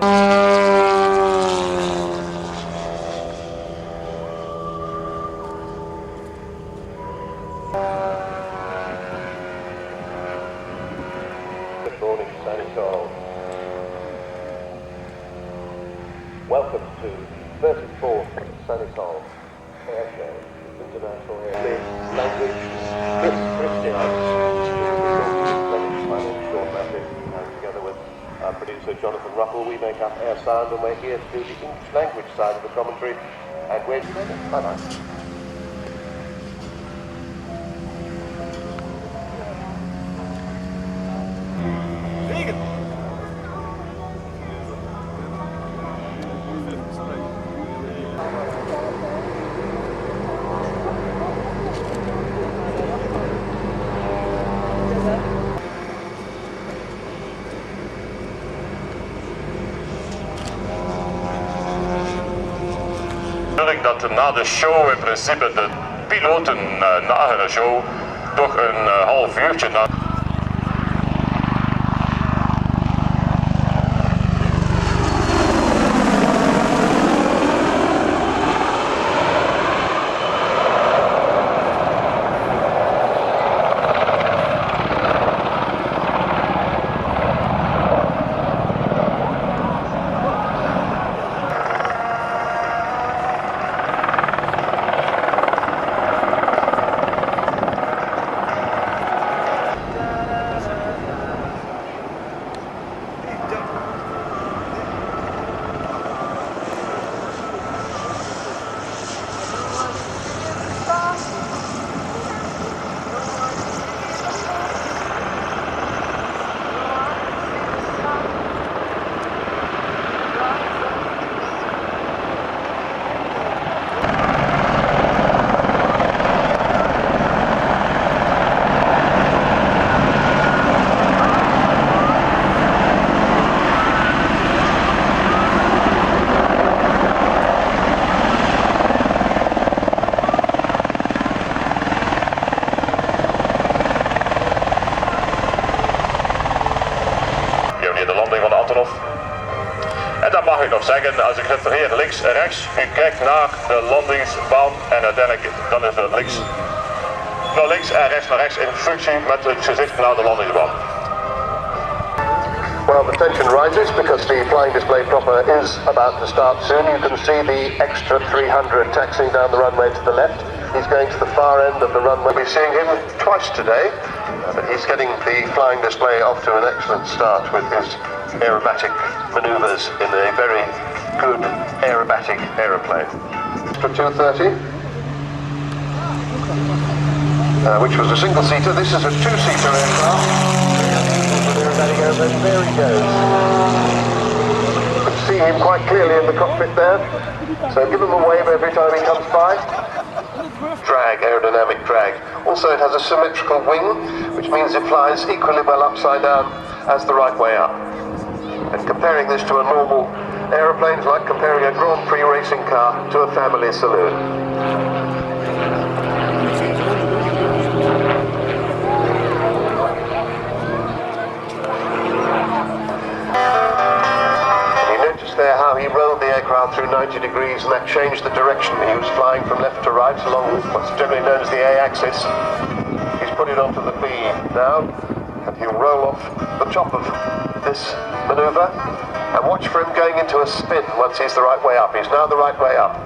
Good morning, Sanicole. Welcome to 34th Sanicole Airshow, International Air. Language, Christians, together with our producer Jonathan Ruffle, we make up Air Sound, and we're here to do the English language side of the commentary, and we're together. Bye-bye. Dat na de show in principe de piloten na hun show toch een half uurtje na. En dan mag ik nog zeggen, als ik refereer links en rechts, u kijkt naar de landingsbaan en uiteindelijk dan is het links naar links en rechts naar rechts in functie met het gezicht naar de landingsbaan. Well, the tension rises because the flying display proper is about to start soon. You can see the extra 300 taxiing down the runway to the left. He's going to the far end of the runway. We'll be seeing him twice today, but he's getting the flying display off to an excellent start with his aerobatic manoeuvres in a very good aerobatic aeroplane. For 230, which was a single-seater. This is a two-seater aircraft. There he goes. You can see him quite clearly in the cockpit there. So give him a wave every time he comes by. Drag, aerodynamic drag. Also it has a symmetrical wing, which means it flies equally well upside down as the right way up. And comparing this to a normal aeroplane is like comparing a Grand Prix racing car to a family saloon. There how he rolled the aircraft through 90 degrees and that changed the direction. He was flying from left to right along what's generally known as the A-axis. He's put it onto the B now and he'll roll off the top of this manoeuvre and watch for him going into a spin once he's the right way up. He's now the right way up.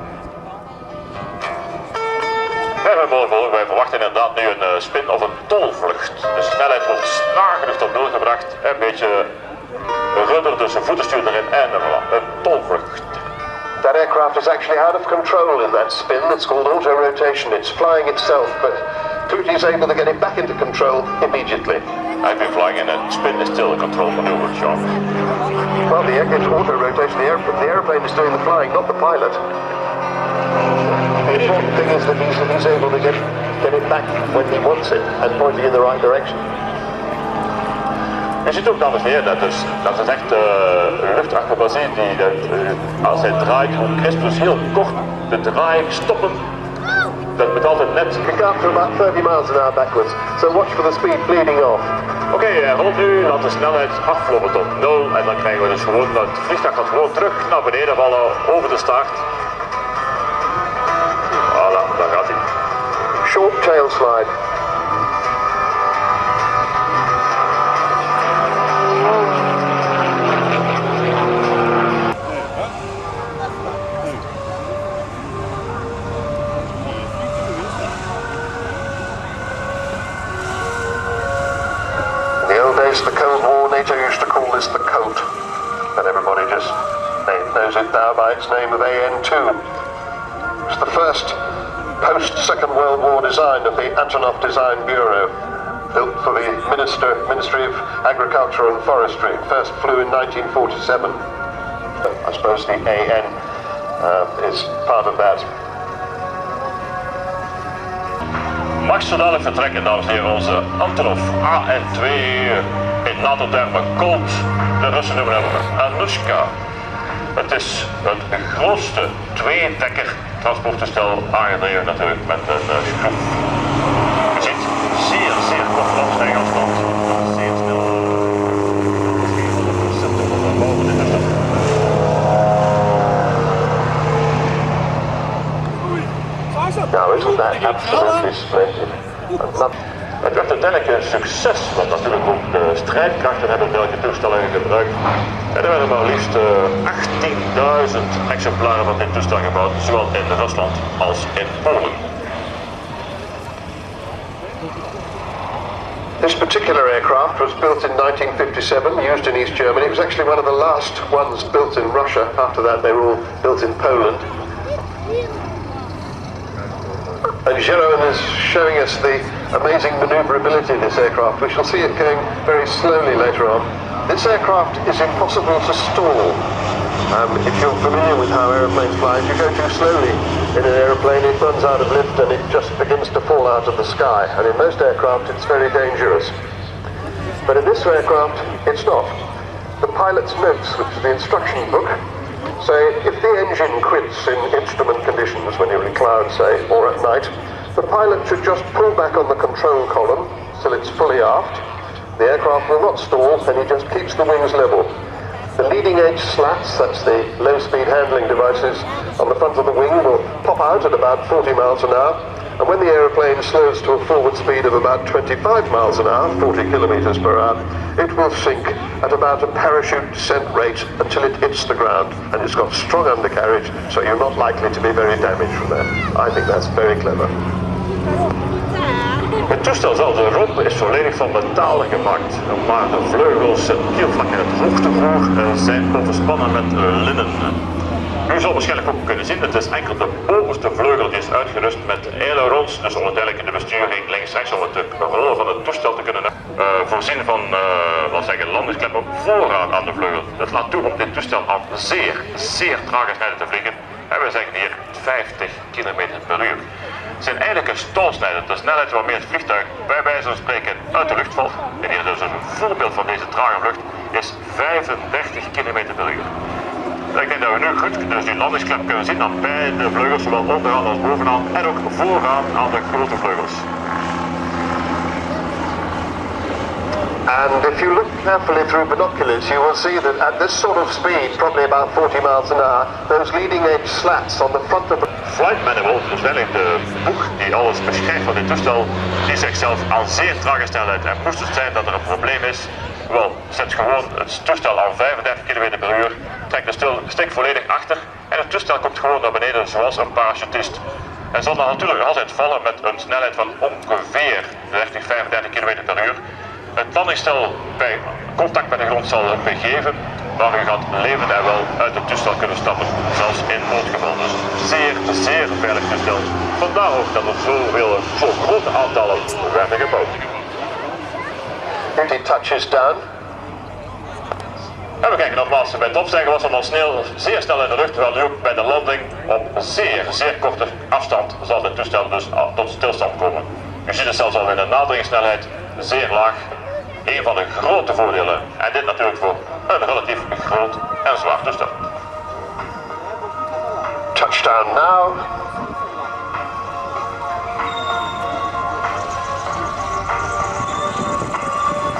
Wij verwachten inderdaad nu een spin of een tolvlucht. De snelheid wordt snaar genoeg tot nul gebracht. Een beetje rudder, dus een voetenstuur erin en een tolvlucht. That aircraft is actually out of control in that spin. It's called auto-rotation. It's flying itself, but Cloutey is able to get it back into control immediately. I've been flying in a spin is still a control maneuver, Sean. Well, it's auto-rotation. The airplane is doing the flying, not the pilot. The important thing is that he's able to get it back when he wants it and pointing in the right direction. Je ziet ook, dames en heren, dat is echt luchtacrobatie die als hij draait, hoe crisp, dus heel kort de draai stoppen. Dat moet altijd net. Pick up for about 30 miles an hour backwards, so watch for the speed bleeding off. Oké, rond nu laat de snelheid aflopen tot 0 en dan krijgen we dus gewoon dat het vliegtuig gaat gewoon terug naar beneden vallen over de start. Voilà, daar gaat hij. Short tail slide. The Cold War, NATO used to call this the coat, and everybody just knows it now by its name of AN2. It's the first post-Second World War design of the Antonov Design Bureau, built for the Ministry of Agriculture and Forestry. First flew in 1947. I suppose the AN is part of that. Mag zo dadelijk vertrekken, dames en heren, onze Antonov AN2. In NATO-termen Colt, de Russen noemen hem Anushka. Het is het grootste tweedekker transporttoestel aangedreven natuurlijk met een schroef. Je ziet zeer kort opstijgafstand. Zeer snel. Nou, isn't that absolutely splendid? Het werd uiteindelijk een succes, want natuurlijk ook de strijdkrachten hebben welke toestellen gebruikt. En er werden maar liefst 18.000 exemplaren van dit toestel gebouwd, zowel in Rusland als in Polen. This particular aircraft was built in 1957, used in East Germany. It was actually one of the last ones built in Russia. After that they were all built in Poland. And Jeroen is showing us the amazing manoeuvrability of this aircraft. We shall see it going very slowly later on. This aircraft is impossible to stall. If you're familiar with how aeroplanes fly, if you go too slowly in an aeroplane, it runs out of lift and it just begins to fall out of the sky. And in most aircraft, it's very dangerous. But in this aircraft, it's not. The pilot's notes, which is the instruction book, say if the engine quits in instrument conditions, when you're in cloud, say, or at night, the pilot should just pull back on the control column till it's fully aft. The aircraft will not stall and he just keeps the wings level. The leading edge slats, that's the low speed handling devices on the front of the wing, will pop out at about 40 miles an hour, and when the aeroplane slows to a forward speed of about 25 miles an hour, 40 kilometers per hour, it will sink at about a parachute descent rate until it hits the ground, and it's got strong undercarriage, so you're not likely to be very damaged from that. I think that's very clever. Het toestel zelf, de romp, is volledig van metaal gemaakt, maar de vleugels en kielvlak en het hoogtevoer zijn overspannen met linnen. U zal waarschijnlijk ook kunnen zien, het is enkel de bovenste vleugel die is uitgerust met ailerons en zo uiteindelijk in de besturing links-rechts om het rollen van het toestel te kunnen voorzien van landingskleppen vooraan aan de vleugel. Dat laat toe om dit toestel aan zeer trage snelheid te vliegen. En we zeggen hier 50 km per uur. Het zijn eigenlijk een stolsnelheid, de snelheid waarmee het vliegtuig bij wijze van spreken uit de lucht valt. En hier dus een voorbeeld van deze trage vlucht is 35 km per uur. Ik denk dat we nu goed dus die landingsklep kunnen zien aan beide vleugels, zowel onderaan als bovenaan en ook vooraan aan de grote vleugels. And if you look carefully through binoculars, you will see that at this sort of speed, probably about 40 miles an hour, those leading edge slats on the front of the Flight Manual, dus eigenlijk de boek die alles beschrijft van dit toestel, die zegt zelf aan zeer trage snelheid. En moest het zijn dat er een probleem is, wel, zet gewoon het toestel aan 35 km per uur, trekt de stick volledig achter en het toestel komt gewoon naar beneden zoals een parachutist. En zal dan natuurlijk altijd vallen met een snelheid van ongeveer 35 km per uur. Het landingsstel bij contact met de grond zal begeven, maar u gaat levend en wel uit het toestel kunnen stappen, zelfs in noodgeval. Dus zeer veilig toestel. Vandaar ook dat er zo'n grote aantallen werden gebouwd. duty touches down. En we kijken nogmaals, bij het opstijgen was het al zeer snel in de lucht, terwijl nu ook bij de landing op zeer korte afstand zal het toestel dus tot stilstand komen. U ziet het zelfs al in de naderingssnelheid zeer laag. Een van de grote voordelen, en dit natuurlijk voor een relatief groot en zwaar toestel. Touchdown now.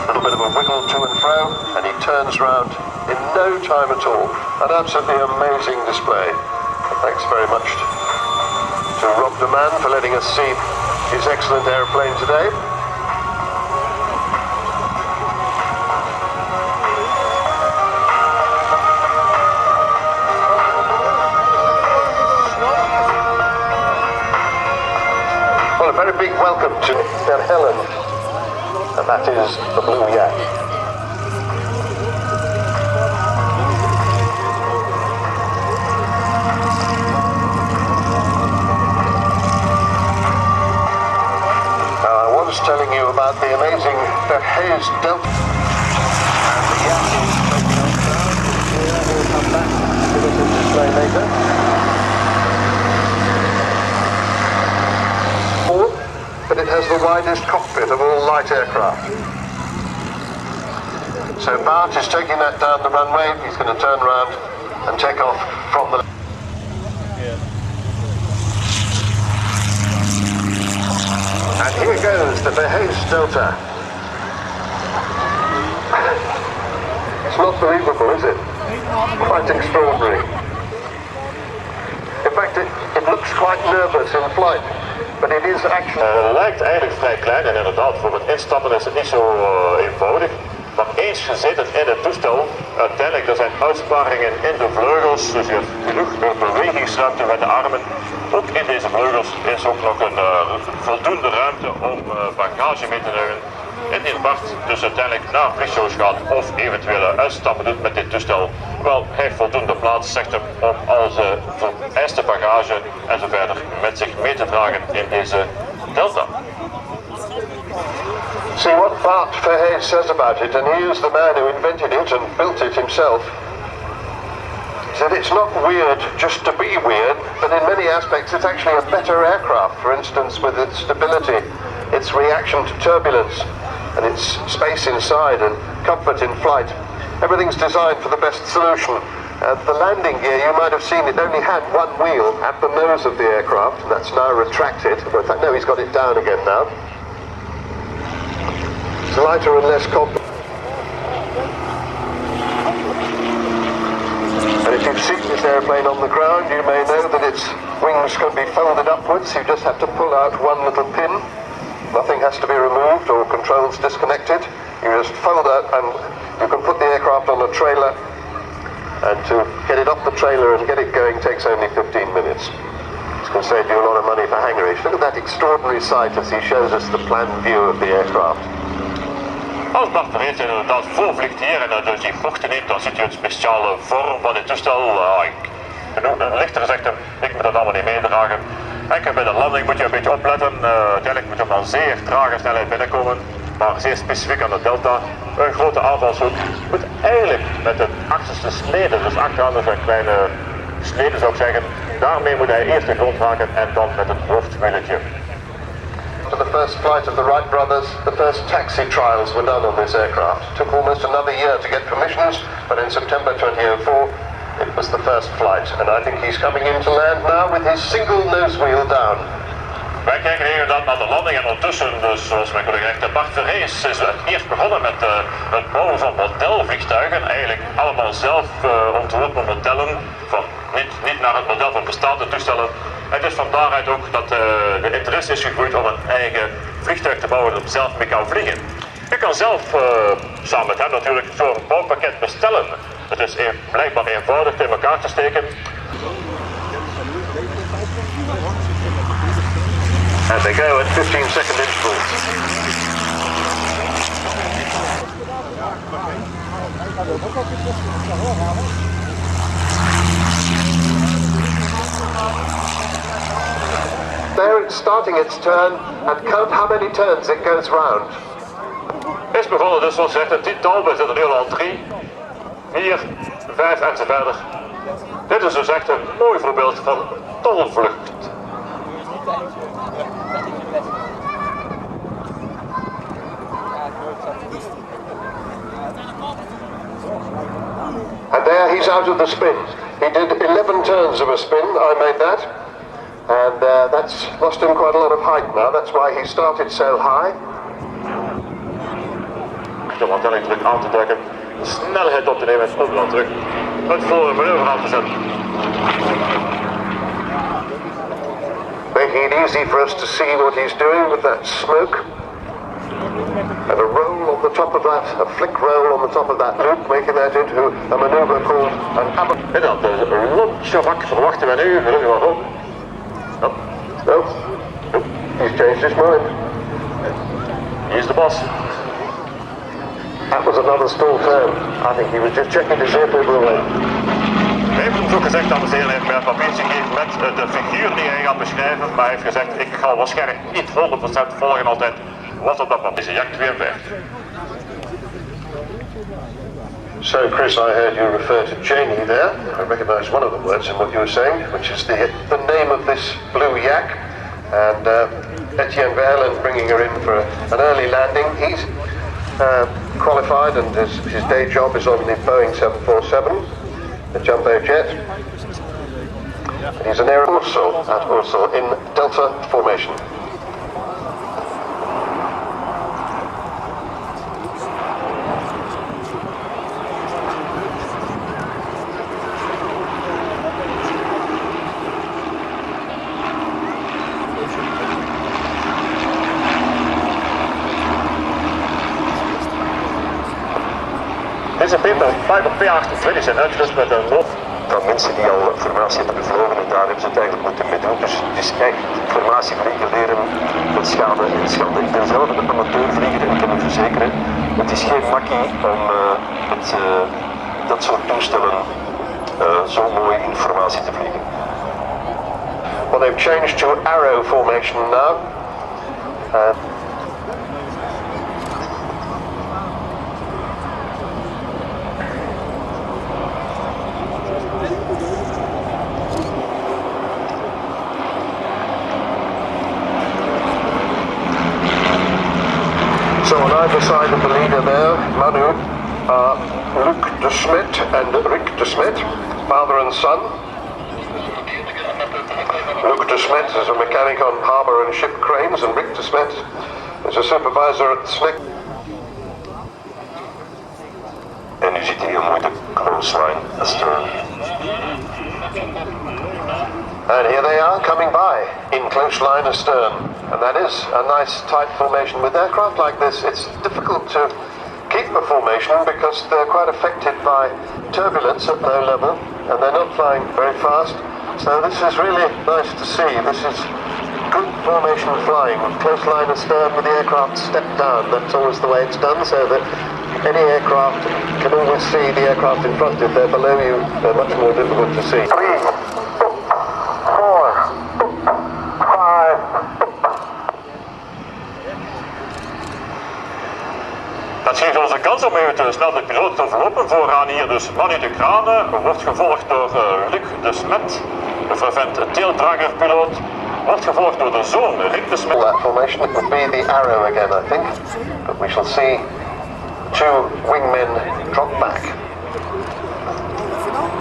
A little of a wiggle to and fro, and he turns round in no time at all. An absolutely amazing display. Thanks very much to Rob de Man for letting us see his excellent aeroplane today. Well, a very big welcome to St. Helens, and that is the Blue Yak. Telling you about the amazing Hayes Delta. And the Yak is taking off now. We'll come back to this display later. But it has the widest cockpit of all light aircraft. So Bart is taking that down the runway. He's going to turn around and take off from the... And here goes the Hayes Delta. It's not believable, is it? Quite extraordinary. In fact, it looks quite nervous in flight, but it is actually... Het lijkt eigenlijk vrij klein en inderdaad voor het instappen is het niet zo eenvoudig. Maar eens gezeten in het toestel, uiteindelijk er zijn uitsparingen in de vleugels, dus je hebt genoeg bewegingsruimte met de armen. Ook in deze vleugels is ook nog een voldoende ruimte om bagage mee te nemen. Indien Bart dus uiteindelijk naar vliegshows gaat of eventuele uitstappen doet met dit toestel, wel, hij heeft voldoende plaats, zegt hem, om al zijn vereiste bagage en zo verder met zich mee te dragen in deze Delta. See what Bart Verhees says about it, and he is the man who invented it and built it himself. He said it's not weird just to be weird, but in many aspects it's actually a better aircraft, for instance with its stability, its reaction to turbulence, and its space inside and comfort in flight. Everything's designed for the best solution. The landing gear, you might have seen, it only had one wheel at the nose of the aircraft, and that's now retracted. But no, he's got it down again now. It's lighter and less compact. And if you've seen this airplane on the ground, you may know that its wings can be folded upwards. You just have to pull out one little pin. Nothing has to be removed or controls disconnected. You just fold out and you can put the aircraft on a trailer, and to get it off the trailer and get it going takes only 15 minutes. It's going to save you a lot of money for hangarage. Look at that extraordinary sight as he shows us the plan view of the aircraft. Als Bart Verhees inderdaad voorvliegt hier en dus die bochten neemt, dan ziet u een speciale vorm van dit toestel. Een lichter zegt hem, ik moet dat allemaal niet meedragen. Enkel bij de landing moet je een beetje opletten. Uiteindelijk moet je op een zeer trage snelheid binnenkomen, maar zeer specifiek aan de Delta. Een grote aanvalshoek moet eigenlijk met de achterste snede, dus achteraan dus een kleine snede zou ik zeggen. Daarmee moet hij eerst de grond raken en dan met het hoofdwieltje. After the first flight of the Wright brothers, the first taxi trials were done on this aircraft. It took almost another year to get permissions, but in September 2004, it was the first flight. And I think he's coming in to land now with his single nose wheel down. Wij kijken hier dan naar de landing en ondertussen, dus zoals mijn collega zegt, Bart Verhees is eerst begonnen met het bouwen van modelvliegtuigen. Eigenlijk allemaal zelf ontworpen modellen, niet naar het model van bestaande toestellen. Het is van daaruit ook dat de interesse is gegroeid om een eigen vliegtuig te bouwen dat zelf mee kan vliegen. Je kan zelf samen met hem natuurlijk zo'n bouwpakket bestellen. Het is blijkbaar eenvoudig in elkaar te steken. And they go at 15-second intervals. There it's starting its turn, and count how many turns it goes round. Is begonnen dus zoals gezegd een tiental, we zitten nu al 3, 4, 5 en zo verder. Dit is dus echt een mooi voorbeeld van tolvlucht. And there he's out of the spin. He did 11 turns of a spin, I made that. And that's lost him quite a lot of height now, that's why he started so high. wachten om uiteindelijk druk aan te duiken, de snelheid op te nemen en overal terug het volle manoeuvre aan te zetten. Making it easy for us to see what he's doing with that smoke. And a roll on the top of that, a flick roll on the top of that loop, making that into a maneuver called an abba. En dan de lontjevak verwachten we nu, gelukkig wel op. No, he's changed his mind. Hier is de bas. That was another stall turn. I think he was just checking to see if we were away. Hij heeft ons ook gezegd, dames en heren, hij heeft mij een papiertje gegeven met de figuur die hij gaat beschrijven, maar hij heeft gezegd, ik ga waarschijnlijk niet 100% volgen altijd wat op dat papiertje Jak 52. So, Chris, I heard you refer to Janie there. I recognise one of the words in what you were saying, which is the name of this blue yak. And Etienne Verland bringing her in for an early landing. He's qualified and his day job is on the Boeing 747, the jumbo jet. And he's an air at Ursel in Delta formation. Deze Piper P28 zijn uitgerust met een loop. Van mensen die al formatie hebben gevlogen en daar hebben ze het eigenlijk moeten mee doen. Dus het is echt formatie vliegen leren met schade en schande. Ik ben zelf een amateurvlieger en ik kan u verzekeren, het is geen makkie om met dat soort toestellen zo mooi in formatie te vliegen. Well, they've changed to arrow formation now. So on either side of the leader there, Manu, are Luc de Smet and Rick de Smet, father and son. Luc de Smet is a mechanic on harbour and ship cranes, and Rick de Smet is a supervisor at SNEC. En u ziet hier mooi de close line astern. And here they are coming by in close line astern. And that is a nice tight formation. With aircraft like this, it's difficult to keep a formation because they're quite affected by turbulence at low level and they're not flying very fast. So this is really nice to see. This is good formation flying with close line astern with the aircraft stepped down. That's always the way it's done so that any aircraft can always see the aircraft in front. If they're below you, they're much more difficult to see. 3, 4, 5. Dat geeft ons een kans om even snel de piloot te overlopen. Vooraan hier dus Manu de Krane, wordt gevolgd door Luc de Smet, de fervent teeldragerpiloot, wordt gevolgd door de zoon Rick de Smet. That formation, it will be the arrow again, I think, but we shall see 2 wingmen drop back.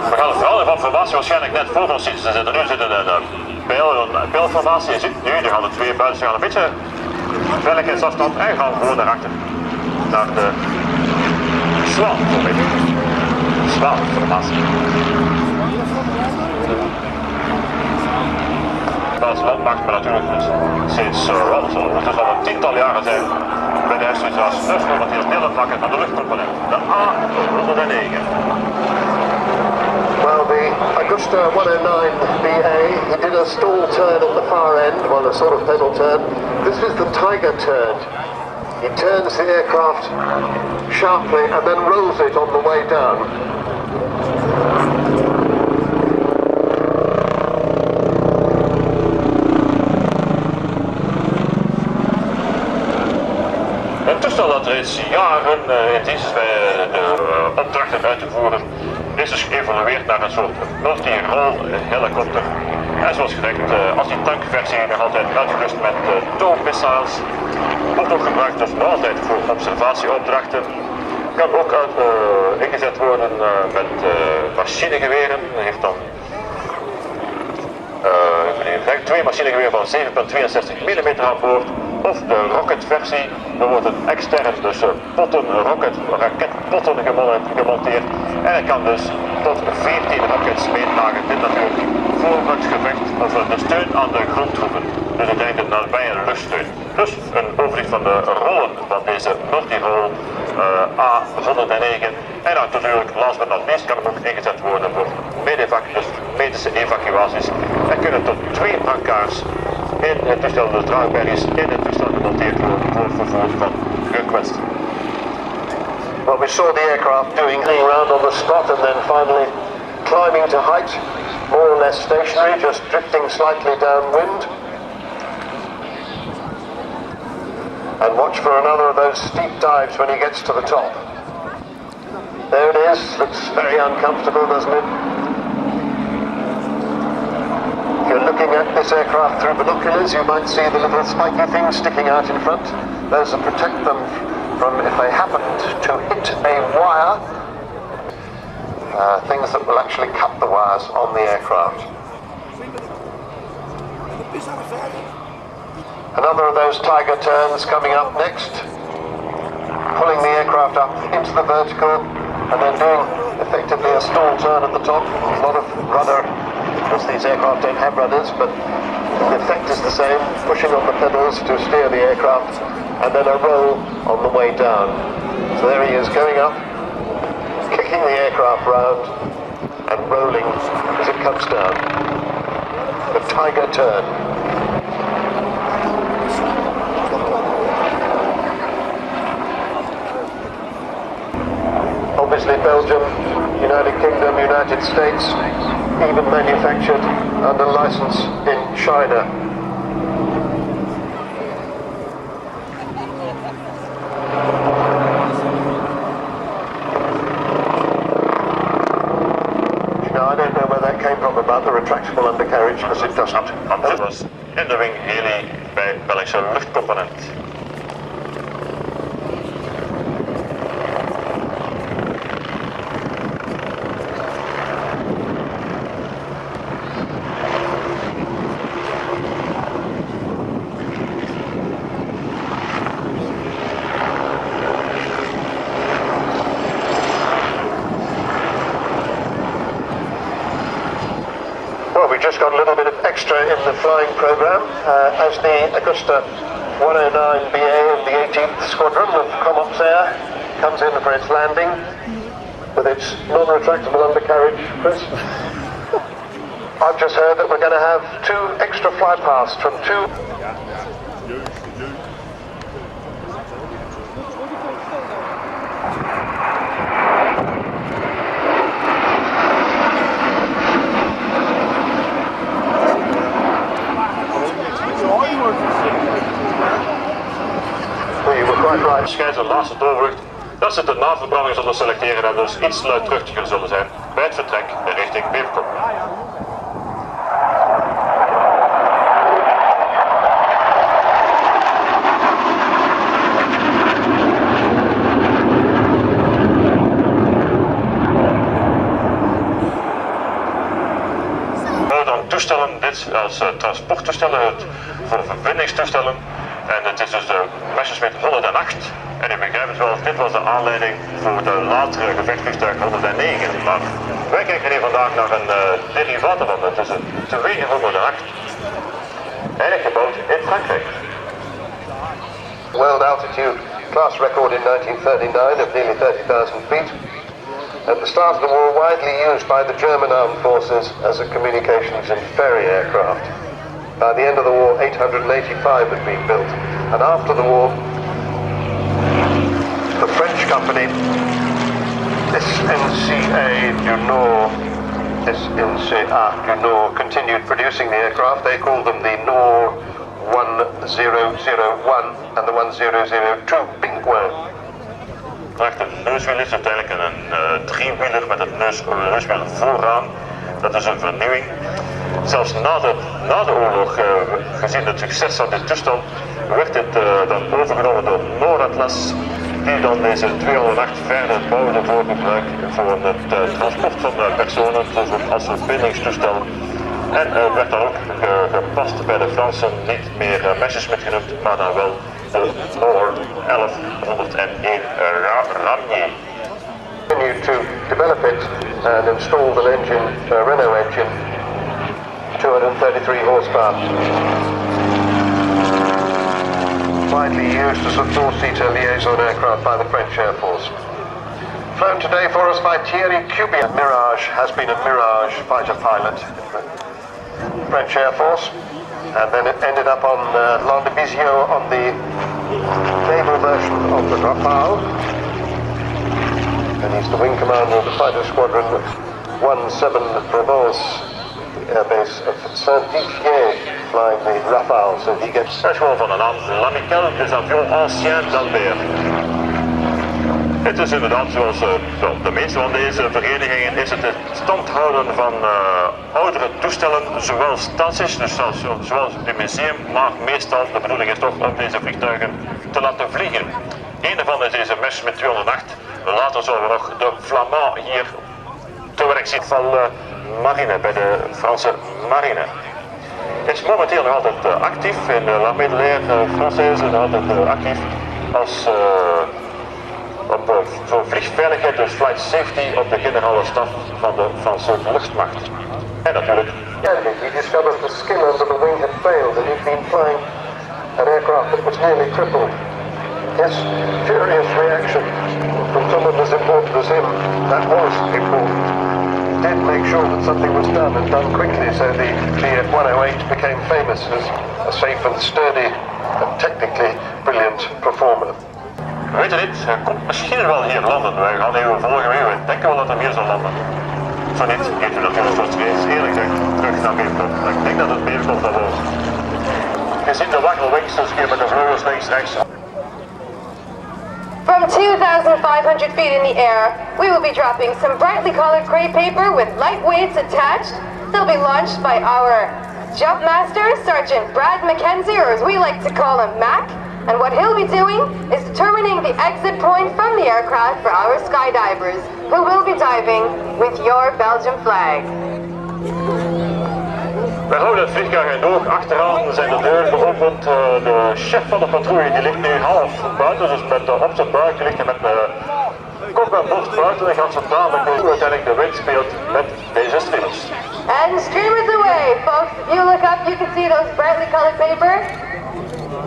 We gaan het verhaal van formatie waarschijnlijk net voor ons zien. Ze zitten nu in een pijlformatie. Je ziet nu, er gaan de 2 buiten gaan een beetje veiligheidsafstand en gaan gewoon daarachter. Naar de Zwaan-formatie. Als landmacht, maar natuurlijk sinds het is al een tiental jaren zijn bij de hersenstudies als snuffelen wat hier sneller vlakken van de luchtcomponent. De A109. Well, the Augusta 109 BA, he did a stall turn at the far end, well, a sort of pedal turn. This is the Tiger turn. He turns the aircraft sharply and then rolls it on the way down. Een toestel dat reeds jaren in dienst is bij de opdrachten uit te voeren, is dus geëvolueerd naar een soort multi-role helikopter. En zoals gezegd, als die tankversie nog altijd uitgerust met tow-missiles, wordt ook gebruikt dus nog altijd voor observatieopdrachten. Kan ook ingezet worden met machinegeweren. Heeft dan 2 machinegeweren van 7,62 mm aan boord. of de rocketversie. Er wordt een extern, dus raketpotten gemonteerd. En hij kan dus tot 14 rockets meedragen. Dit natuurlijk voor het gevecht of de steun aan de grondtroepen. Dus ik denk dat bij een luchtsteun. Dus een overzicht van de rollen van deze multirol A109. En dan natuurlijk, last but not least, kan hem ook ingezet worden voor dus medische evacuaties. Er kunnen tot 2 brancards in het toestel, dus draagbergjes in het toestel gemonteerd worden voor het vervoer van gekwetsten. Well, we saw the aircraft doing around on the spot and then finally climbing to height, more or less stationary, just drifting slightly downwind. And watch for another of those steep dives when he gets to the top. There it is, looks very uncomfortable, doesn't it? If you're looking at this aircraft through binoculars, you might see the little spiky things sticking out in front. Those will protect them from, if they happened to hit a wire, things that will actually cut the wires on the aircraft. Another of those tiger turns coming up next, pulling the aircraft up into the vertical and then doing effectively a stall turn at the top. A lot of rudder, because these aircraft don't have rudders, but the effect is the same, pushing on the pedals to steer the aircraft and then a roll on the way down. So there he is going up, kicking the aircraft round and rolling as it comes down. The tiger turn. Obviously Belgium, United Kingdom, United States, even manufactured under license in China. Now I don't know where that came from about the retractable undercarriage, because it doesn't. Dit was in de wing heli bij Belgische luchtcomponent. Just got a little bit of extra in the flying program as the Augusta 109BA of the 18th Squadron of Comox Air comes in for its landing with its non-retractable undercarriage. Chris, I've just heard that we're going to have 2 extra fly paths from 2. Schijnt een laatste doorvlucht dat ze de naverbranding zullen selecteren en dus iets luidruchtiger zullen zijn bij het vertrek richting Belgium. Dan toestellen, dit als transporttoestellen, voor verbindingstoestellen. En het is dus de Messerschmitt 108. En u begrijpt het wel, dit was de aanleiding voor de latere gevechtsvliegtuig 109. Maar wij kijken hier vandaag naar een derivaat ervan. Het is een 208. Eigenlijk gebouwd in Frankrijk. World altitude class record in 1939 of nearly 30,000 feet. At the start of the war, widely used by the German armed forces as a communications and ferry aircraft. By the end of the war, 885 had been built, and after the war, the French company, SNCA du Nord, continued producing the aircraft. They called them the Nord 1001 and the 1002 Pingouin. De neuswiel is uiteindelijk een driewieler met het neuswiel vooraan. Dat is een vernieuwing. Zelfs na de oorlog, gezien het succes van dit toestel, werd dit dan overgenomen door Noord-Atlas, die dan deze 208 verder bouwde voor gebruik voor het transport van personen, als verbindingstoestel En werd dan ook gepast bij de Fransen, niet meer Messerschmitt genoemd, maar dan wel de Lower 1101 Ramier. Continued to develop it and installed an engine, a Renault engine, 233 horsepower. Widely used as a four-seater liaison aircraft by the French Air Force. Flown today for us by Thierry Cubier. Mirage has been a Mirage fighter pilot in the French Air Force, and then it ended up on Landivisiau on the naval version of the Rafale, and he's the wing commander of the fighter squadron 17 Provence, the airbase of Saint-Didier, flying the Rafale, so he gets... Dat is gewoon van een naam, l'Amical des Avions Anciens d'Albert. Het is inderdaad, zoals de meeste van deze verenigingen, is het stand houden van oudere toestellen, zowel statisch, dus zoals het museum, maar meestal de bedoeling is toch om deze vliegtuigen te laten vliegen. Een daarvan is deze Messerschmitt 208. Later zullen we nog de Flamand hier te werk zien van marine, bij de Franse marine. Het is momenteel nog altijd actief in de l'armée de l'air Française, nog altijd actief als voor vliegveiligheid, dus flight safety op de generale staf van de Franse luchtmacht. En natuurlijk. He discovered the skin under the wing had failed and he'd been flying an aircraft that was nearly crippled. His furious reaction from someone as important as him, that was important, did make sure that something was done and done quickly, so the TF-108 became famous as a safe and sturdy and technically brilliant performer. Weet je niet, hij komt misschien wel hier landen. Wij gaan even volgen mee, we denken wel dat hij hier zal landen. Zo niet, geeft u natuurlijk zoals het eerlijk zegt, terug naar Beerput. Ik denk dat het meer komt dan ons. Je ziet de waggelwings, dus hier met de vleugels links, rechts. From 2,500 feet in the air, we will be dropping some brightly colored gray paper with light weights attached. They'll be launched by our jumpmaster, Sergeant Brad Mackenzie, or as we like to call him, Mac. And what he'll be doing is determining the exit point from the aircraft for our skydivers, who will be diving with your Belgian flag. We houden het vliegtuig in oog. Achteraan zijn de deuren geopend. De chef van de patrouille die ligt nu half buiten, dus met op zijn buik ligt hij met kop en borst buiten en gaat zo dadelijk hoe uiteindelijk de wind speelt met deze streamers. And streamers away, folks. If you look up, you can see those brightly colored paper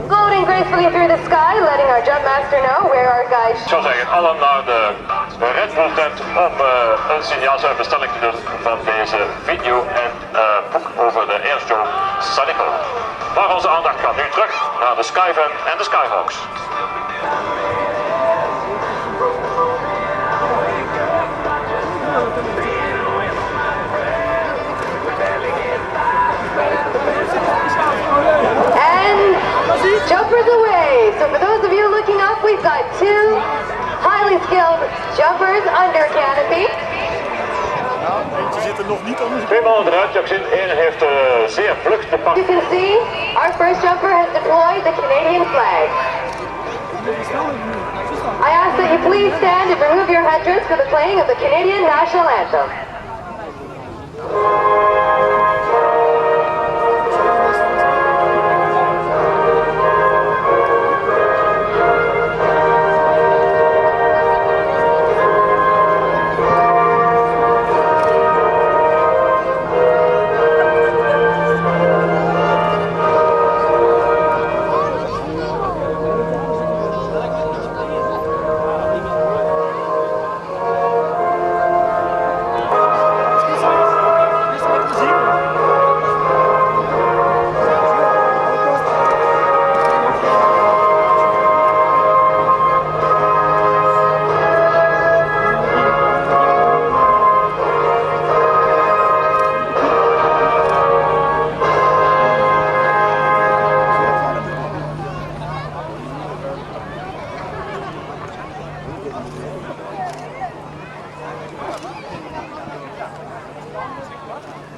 floating gracefully through the sky, letting our jumpmaster know where our guys... Ik zou zeggen, allen naar de Red Bull tent om een signaalzuiverstelling te doen van deze video en boek over de Airshow Sanicole. Maar onze aandacht gaat nu terug naar de Skyvan en de Skyhawks. Jumpers away! So for those of you looking up, we've got two highly skilled jumpers under canopy. Twee mannen eruit, Jackson. Eén heeft zeer vlug te pakken. You can see our first jumper has deployed the Canadian flag. I ask that you please stand and remove your headdress for the playing of the Canadian National Anthem.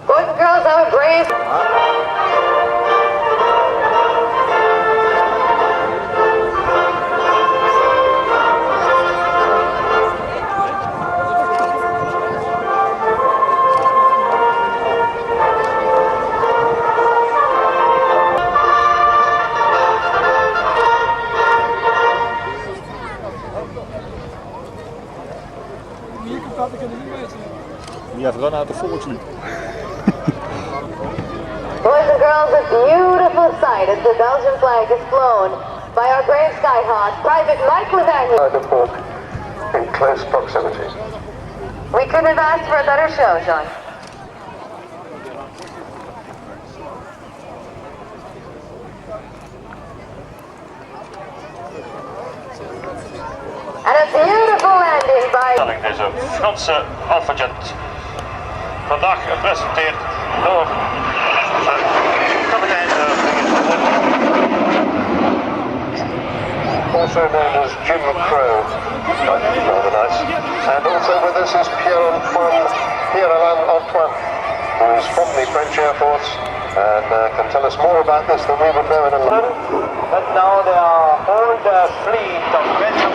Boys and girls, have a brave... You have run out of Volkslied. Boys and girls, a beautiful sight as the Belgian flag is flown by our brave Skyhawk, Private Mike Levanier. The pork in close proximity. We couldn't have asked for a better show, John. And a beautiful landing by... Deze Franse Alpha-jet. Vandaag gepresenteerd door kapitein Also known as Jim Crow. Rather nice. And also with us is Pierre-Alain Antoine, who is from the French Air Force and can tell us more about this than we would know in a London. But now there are all the fleet of Belgium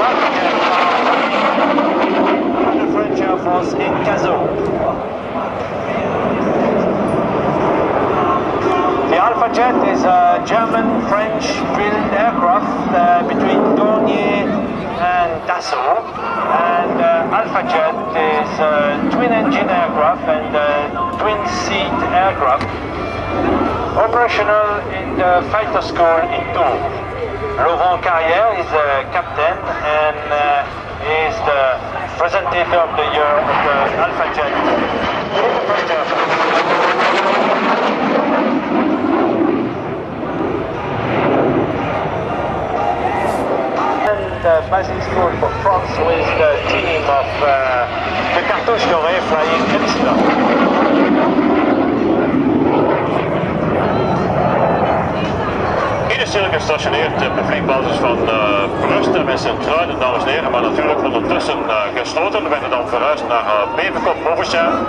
the French Air Force in Cazaux. The Alpha Jet is a German-French built aircraft between Dornier and Dassault, and Alpha Jet is a twin-engine aircraft and a twin-seat aircraft, operational in the fighter school in Tours. Laurent Carrière is the captain and is the presentator of the year of the Alpha Jet. Passing school for France with the team of the Cartouche Dorée flying Chrysler. Initieel gestationeerd op de vliegbasis van Brust en Sint-Truiden, dames en heren, maar natuurlijk ondertussen gesloten. We werden dan verhuisd naar Beverkop, Bovenstein.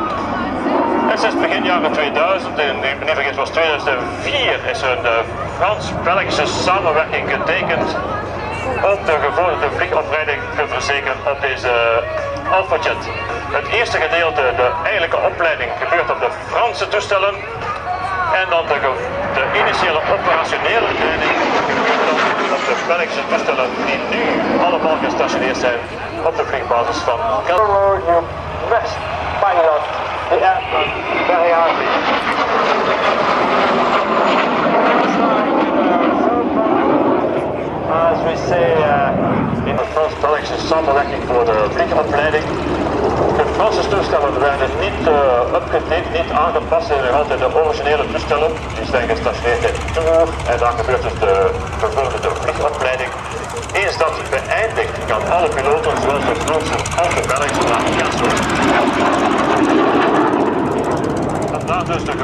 En sinds begin jaren 2000, in niet vergeten was 2004, is er een Frans-Belgische samenwerking getekend om de gevorderde vliegopleiding te verzekeren op deze Alpha Jet. Het eerste gedeelte, de eigenlijke opleiding, gebeurt op de Franse toestellen. En dan de initiële operationele training gebeurt dan op de Belgische toestellen die nu allemaal gestationeerd zijn op de vliegbasis van You must pilot the aircraft very hardly. As we say in de Frans-Belgische samenwerking voor de vliegopleiding. De Franse toestellen werden niet upgedate, niet aangepast in altijd de originele toestellen. Die zijn gestationeerd in Tours en daar gebeurt dus de gevorderde vliegopleiding. Eens dat beëindigd gaan alle piloten, zowel de Franse als de Belgische, naar Cazaux. Om daar dus de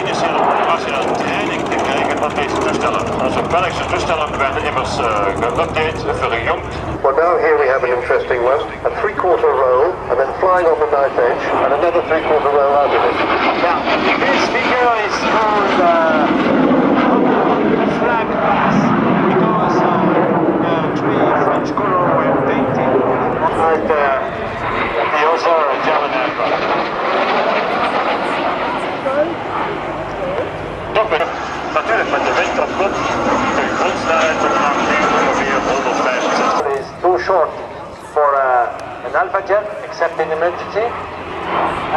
initiële operationele training te krijgen op deze toestellen. Onze Belgische toestellen werden immers geüpdate, verjongd. Well, now here we have an interesting one, a three-quarter roll, and then flying on the knife edge, and another three-quarter roll out of it. Yeah, this figure is called flag pass because the three French colors were painted like the other German aircraft. Toch weer, natuurlijk met de wind op kop, de grondsnelheid tot ongeveer 165. It is too short for an Alpha Jet, except in emergency.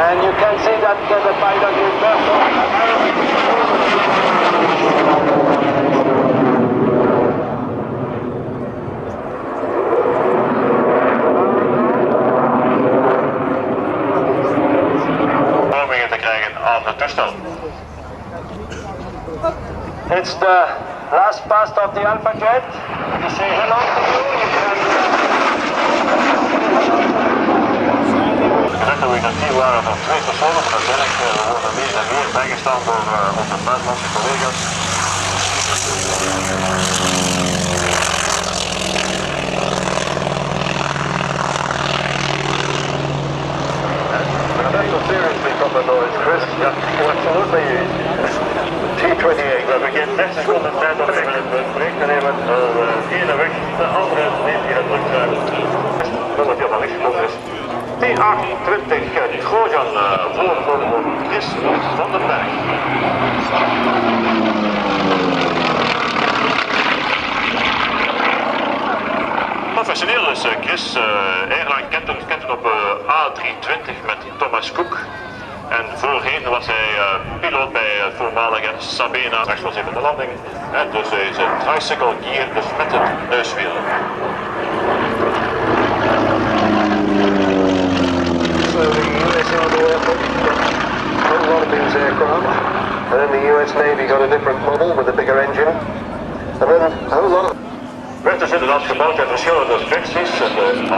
And you can see that the pilot will perform. Vormingen te krijgen aan het toestel. It's the last pass of the Alpha Jet. To say hello to you, you can... Hier waren er 2 personen, maar uiteindelijk worden meer en meer bijgestaan door onze buitenlandse collega's. That's seriously from the noise, Chris. Yeah, absolutely. T-28. We beginnen net seconden tijd om even het bericht te nemen. De ene weg, de andere neemt hier het luchtruim. Nummer die van links gekomen is. T-28 Trojan voorgekomen door Chris van den Berg. Professioneel is Chris airline captain op A320 met Thomas Cook. En voorheen was hij piloot bij het voormalige Sabena explosieve de landing. En dus is een tricycle gear, dus met het neuswiel. So the US Army Airforce got a whole lot of these aircraft, and then the US Navy got a different model with a bigger engine, and then a whole lot of... Werd dus inderdaad gebouwd in verschillende versies.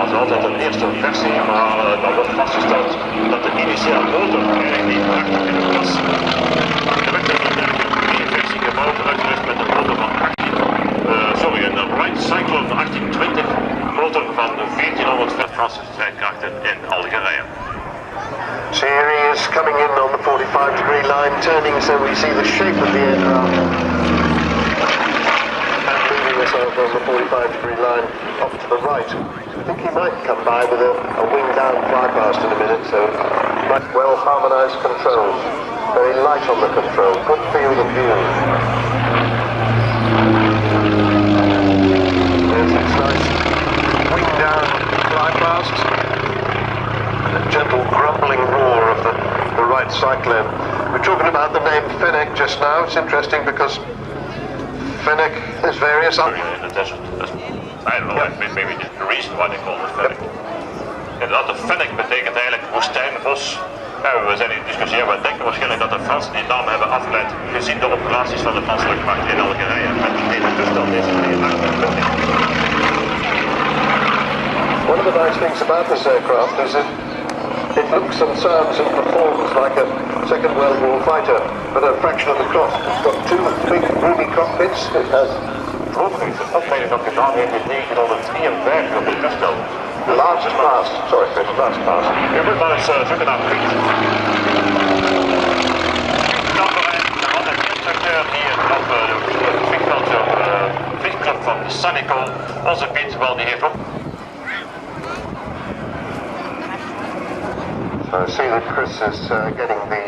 Als altijd een eerste versie, maar dan wordt vastgesteld dat de initiale motor eigenlijk niet prachtig genoeg was. Er werd in één versie gebouwd, uitgerust met een motor van een Wright Cyclone 1820 motor van 1400 Franse strijdkrachten in Algerije. So here he is coming in on the 45-degree line, turning so we see the shape of the aircraft. And moving us over on the 45-degree line off to the right. I think he might come by with a wing down fly past in a minute, so much well harmonized control. Very light on the control, good field of view. There's this nice wing down fly past. A gentle grumbling roar of the right cyclone. We're talking about the name Fennec just now. It's interesting because Fennec has various In the desert. I don't know, maybe the reason why they call it Fennec. Inderdaad, de Fennec betekent eigenlijk woestijnbos. We zijn in discussie, we denken waarschijnlijk dat de Fransen die naam hebben afgeleid gezien de operaties van de Franse luchtmacht in Algerije met deze toestel deze One of the nice things about this aircraft is it looks and sounds and performs like a Second World War fighter, but a fraction of the cost. It's got two big roomy cockpits. It has de opleiding dat gedaan heeft in 1953 op dit toestel. largest mast. Sorry, Chris, largest mast. Je moet maar eens zoeken naar Piet. Dan had een instructeur hier op de vliegclub van Sanicole. Onze Piet, wel, die heeft ook. So I see that Chris is getting the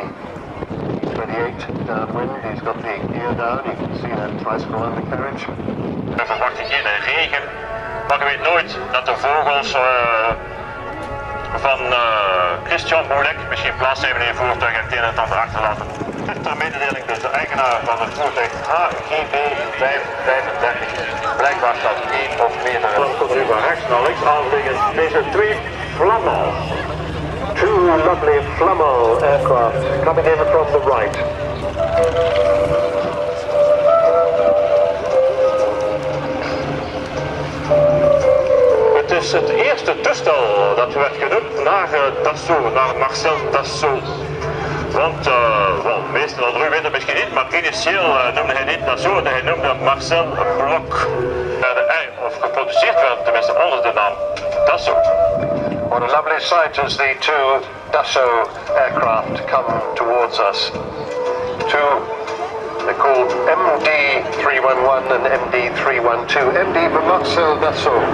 28 downwind. He's got the gear down. You can see that tricycle undercarriage. We verwachten geen regen, maar je weet nooit dat de vogels van Christian Moulek misschien plaats hebben in je voertuig en het een en het ander achterlaten. Dit is ter mededeling dus de eigenaar van het voertuig HGB 535. Blijkbaar staat 1 of meer. Dan komt u van rechts naar links aan liggen deze twee Flamands. Two lovely Flamand aircraft coming in from the right. Het is het eerste toestel dat werd genoemd naar Dassault, naar Marcel Dassault. Want meestal al u weet het misschien niet, maar initieel noemde hij niet Dassault, hij noemde Marcel Bloch. Of geproduceerd werd tenminste onder de naam Dassault. What a lovely sight as the two Dassault aircraft come towards us. They're called MD311 and MD312. MD for Marcel Dassault.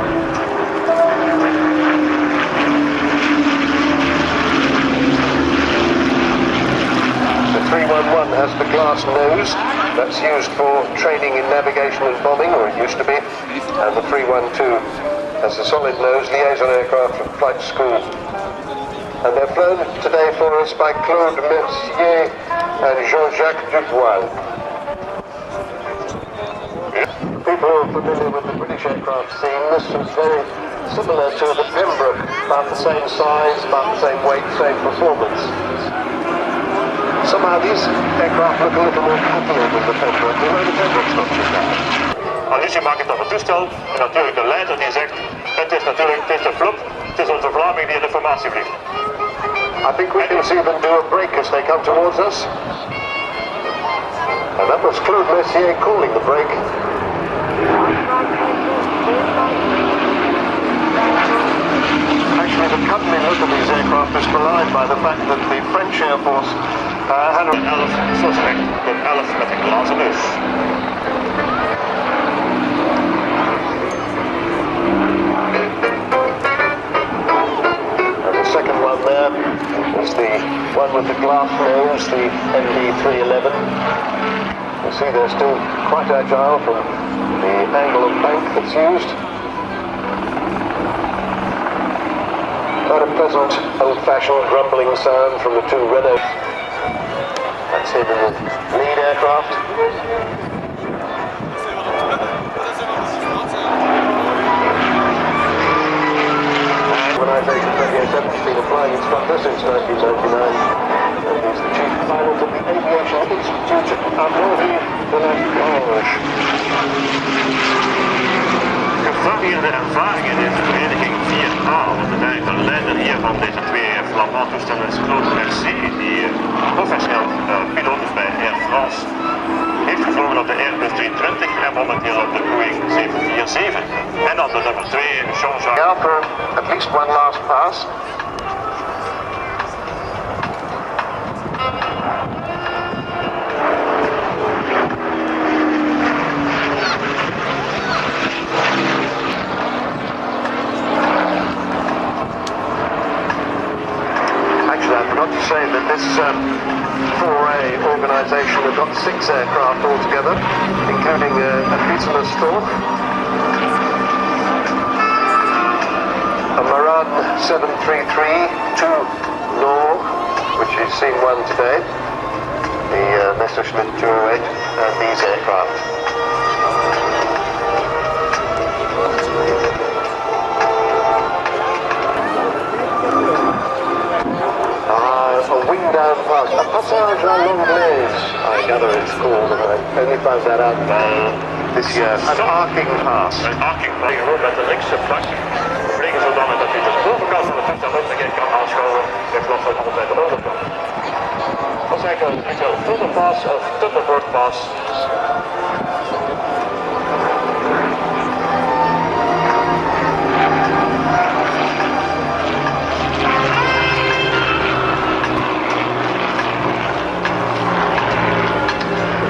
The 311 has the glass nose. That's used for training in navigation and bombing, or it used to be. And the 312 has a solid nose, liaison aircraft from flight school. And they're flown today for us by Claude Mercier and Jean-Jacques Duvoil. People who are familiar with the British aircraft scene, this was very similar to the Pembroke, about the same size, about the same weight, same performance. Somehow these aircraft look a little more popular than the Pembroke, although the Pembroke's not too bad. Allusie maakt het op het toestel en natuurlijk de leider die zegt het is de flop, het is onze Vlaming die in de formatie vliegt. I think we can see them do a break as they come towards us. And that was Claude Mercier calling the break. Actually, the company look of these aircraft is belied by the fact that the French Air Force had Een 11, zo slecht, een 11 met een glazen neus. second one there is the one with the glass nose, the MD311. You see they're still quite agile from the angle of bank that's used. Quite a pleasant, old-fashioned grumbling sound from the two Renault. That's him in the lead aircraft. Organisation 3870 has been a flying instructor since 1999. And he's the chief pilot of the Aviation Institute at Leopoldsburg. Gevarieerde ervaringen in de vereniging 4A, want de leider hier van deze twee Flamand toestellen is Claude Mercier, die professioneel piloot is bij Air France. Heeft gevlogen op de Airbus 320 en momenteel op de Boeing 747. En dan de nummer 2, Jean-Jacques. Now for at least one last pass. Actually, I forgot to say that this 4A organisation have got 6 aircraft altogether, including a fuselage a Maran 733-2 Nord, which is seen one today, the Messerschmitt 208, and these aircraft. A wing down pass, a passage à l'anglaise, I gather it's called, and I only found that out this year. An arcing pass. Een arcing pass, gewoon met de linkse vlak. Vliegen zodanig dat je de bovenkant van de toestel ook nog kan aanschouwen, in plaats van altijd de onderkant. Dat is eigenlijk een tunnel pass of tunnelboard pass.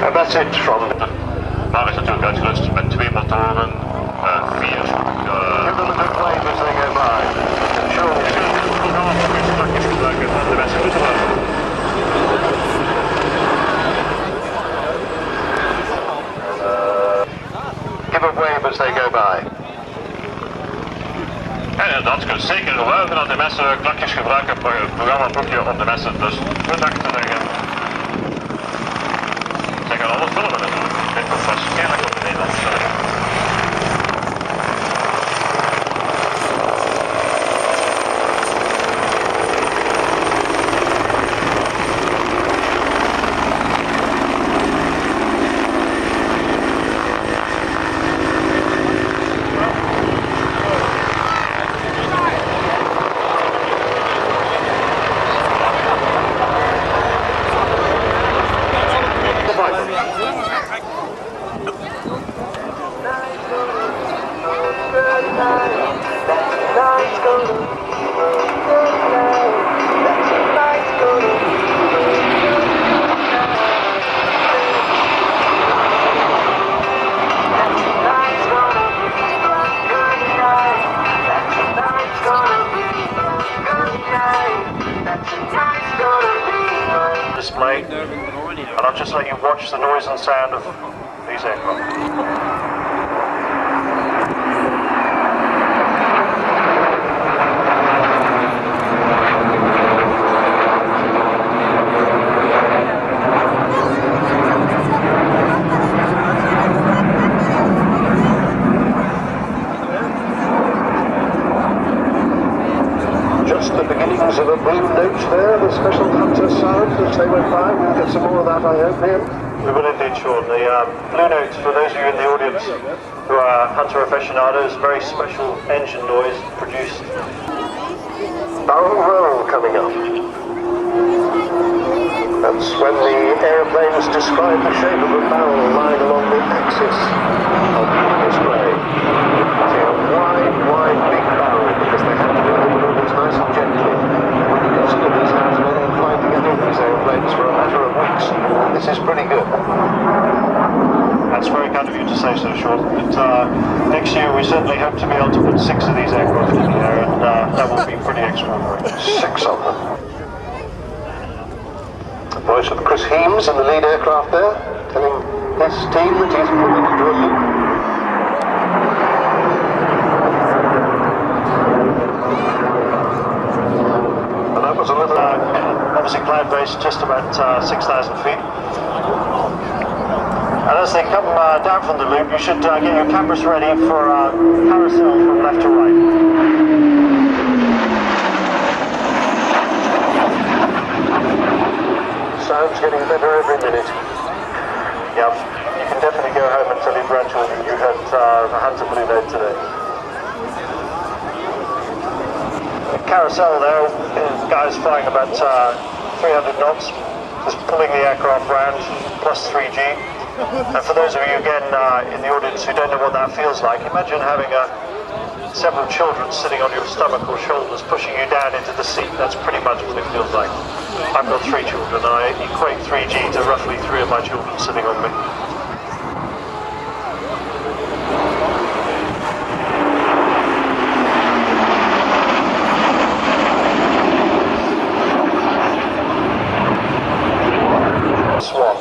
And that's it from Daar is natuurlijk uitgerust met 2 motoren, 4. Give them a good wave as they go by. Give a wave as they go by. En dat kunt zeker wuiven aan de messen, klakjes gebruiken, programmaboekje op de messen, dus bedankt te zeggen. Ze gaan alles filmen natuurlijk. Dit komt waarschijnlijk op de Nederlandse televisie. Display, and I'll just let you watch the noise and sound of these aircraft. Just the beginnings of a blue note there, the special hunter sound as they went by. We'll get some more of that, I hope, here. We will indeed, Sean. The blue note, for those of you in the audience who are hunter aficionados, very special engine noise produced. Barrel roll coming up. That's when the airplanes describe the shape of a barrel lying along the axis of the display. See a wide, big barrel, because they have to do the maneuvers nice and gently. When you consider these guys have been flying together in these airplanes for a matter of weeks, this is pretty good. That's very kind of you to say so, Sean. But next year we certainly hope to be able to put 6 of these aircraft in the air, and that will be pretty extraordinary. 6 of them. The voice of Chris Heames in the lead aircraft there, telling his team that he's pulling into a loop. cloud base just about 6,000 feet. And as they come down from the loop, you should get your cameras ready for carousel from left to right. Sound's getting better every minute. Yep, you can definitely go home and tell your grandchildren you had the Hunter Blue Note today. The carousel there is guys flying about 300 knots, just pulling the aircraft round, plus 3G. And for those of you again in the audience who don't know what that feels like, imagine having several children sitting on your stomach or shoulders pushing you down into the seat. That's pretty much what it feels like. I've got 3 children and I equate 3G to roughly 3 of my children sitting on me. Swan.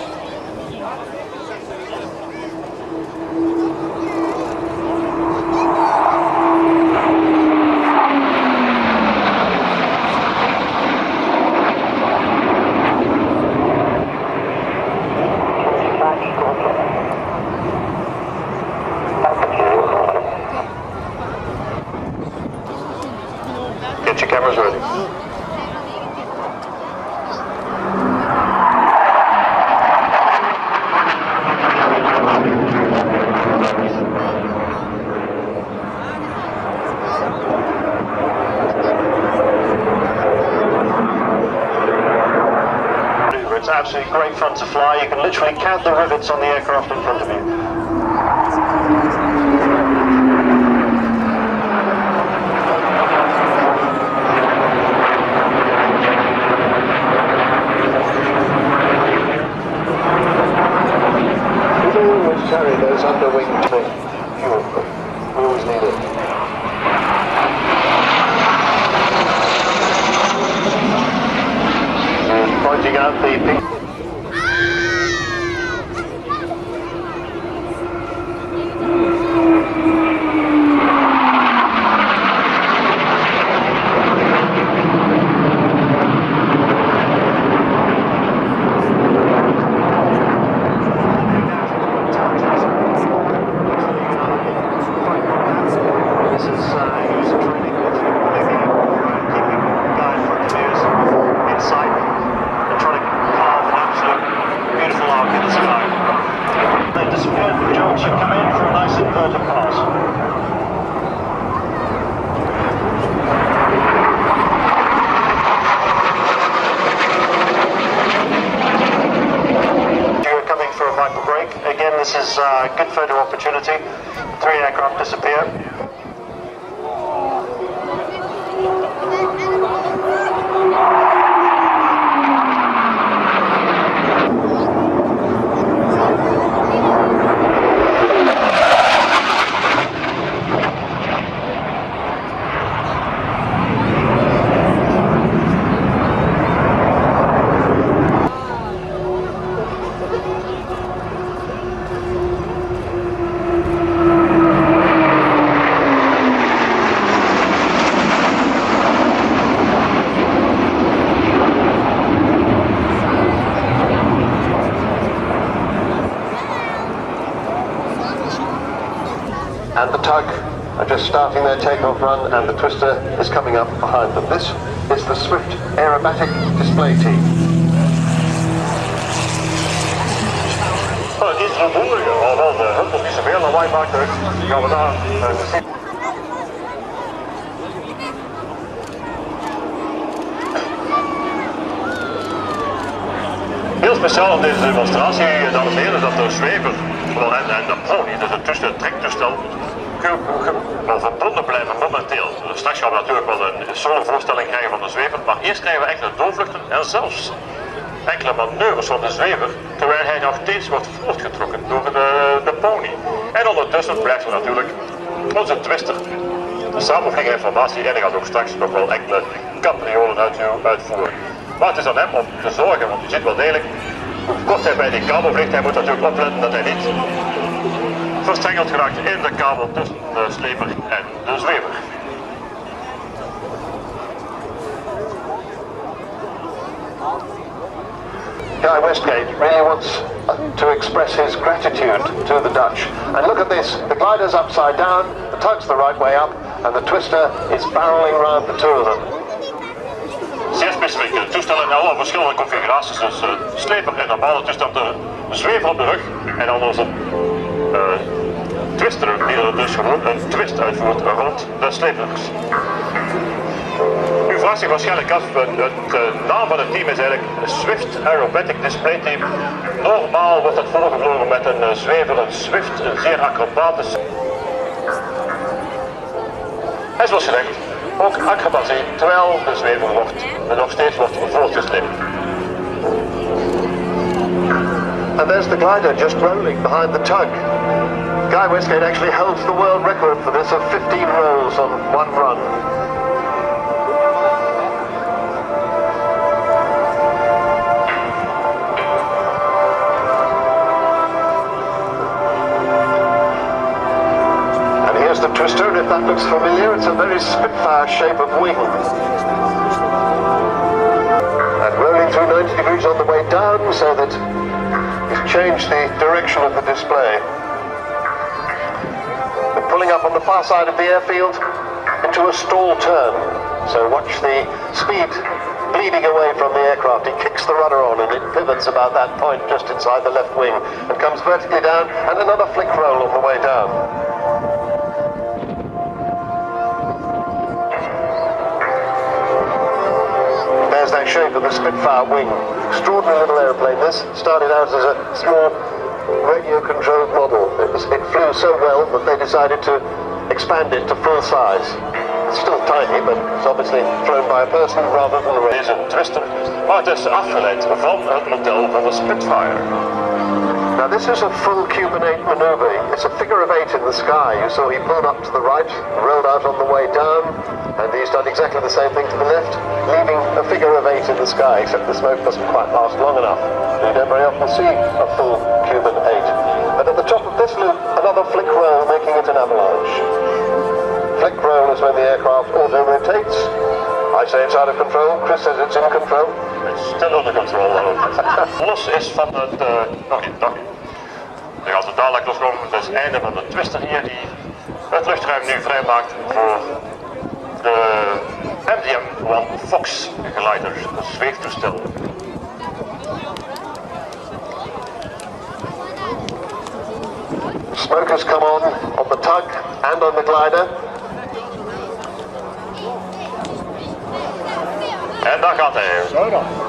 Get your cameras ready. It's absolutely great fun to fly. You can literally count the rivets on the aircraft in front of you. Carry those underwing fuel. We always need it. Pointing out the pink. Again, this is a good photo opportunity. 3 aircraft disappear. And the tug are just starting their takeoff run, and the twister is coming up behind them. This is the Swift aerobatic display team. Het is zo moeilijk, alhoewel de huppel niet zoveel lawaai maakt, gaan we daar zien. Heel speciaal op deze demonstratie, dames en heren, is dat de zwever en de pony, dus het trektoestel, verbonden blijven momenteel. Dus straks gaan we natuurlijk wel een solo-voorstelling krijgen van de zwever, maar eerst krijgen we enkele doorvluchten en zelfs enkele manoeuvres van de zwever, terwijl hij nog steeds wordt voortgetrokken door de pony. En ondertussen blijft er natuurlijk onze twister de samenvliegen informatie en hij gaat ook straks nog wel enkele capriolen uitvoeren. Maar het is aan hem om te zorgen, want u ziet wel degelijk hoe kort hij bij die kabel vliegt. Hij moet natuurlijk opletten dat hij niet verstrengeld geraakt in de kabel tussen de sleper en de zwever. Westgate really wants to express his gratitude to the Dutch. And look at this, the glider's upside down, the tug's the right way up, and the twister is barreling round the two of them. Zeer specifiek. Het toestel in alle verschillende configuraties. Dus sleper en normale toestel te zweven op de rug. En anders een twister die er dus gewoon een twist uitvoert rond de slepers. U vraagt zich waarschijnlijk af, het naam van het team is eigenlijk Swift Aerobatic Display Team. Normaal wordt het voorgevlogen met een zwever, een Swift, een zeer acrobatisch. En zoals gezegd, ook acrobatie, terwijl de zwever nog steeds wordt voortgestreept. And there's the glider just rolling behind the tug. Guy Westgate actually holds the world record for this of 15 rolls on one run. And here's the twister, and if that looks familiar, it's a very Spitfire shape of wing. And rolling through 90 degrees on the way down so that it's changed the direction of the display. We're pulling up on the far side of the airfield into a stall turn. So watch the speed bleeding away from the aircraft. He kicks the rudder on and it pivots about that point just inside the left wing and comes vertically down, and another flick roll on the way down. There's that shape of the Spitfire wing. Extraordinary little aeroplane this. Started out as a small radio-controlled model. It flew so well that they decided to expand it to full size. It's still tiny, but it's obviously flown by a person rather than a radio. Deze twister, maar het is afgeleid van het model van de Spitfire. Now this is a full Cuban 8 maneuver. It's a figure of 8 in the sky. You saw he pulled up to the right, rolled out on the way down, and he's done exactly the same thing to the left, leaving a figure of 8 in the sky, except the smoke doesn't quite last long enough. You don't very often see a full Cuban 8. But at the top of this loop, another flick roll, making it an avalanche. Flick roll is when the aircraft auto-rotates. I say it's out of control, Chris says it's in control. It's still under control. Los is van het... nog niet. Dan gaat het dadelijk loskomen. Het is het einde van de twister hier die het luchtruim nu vrijmaakt voor de MDM-1 Fox glider, een zweeftoestel. Smokers come on the tug and on the glider. En daar gaat hij.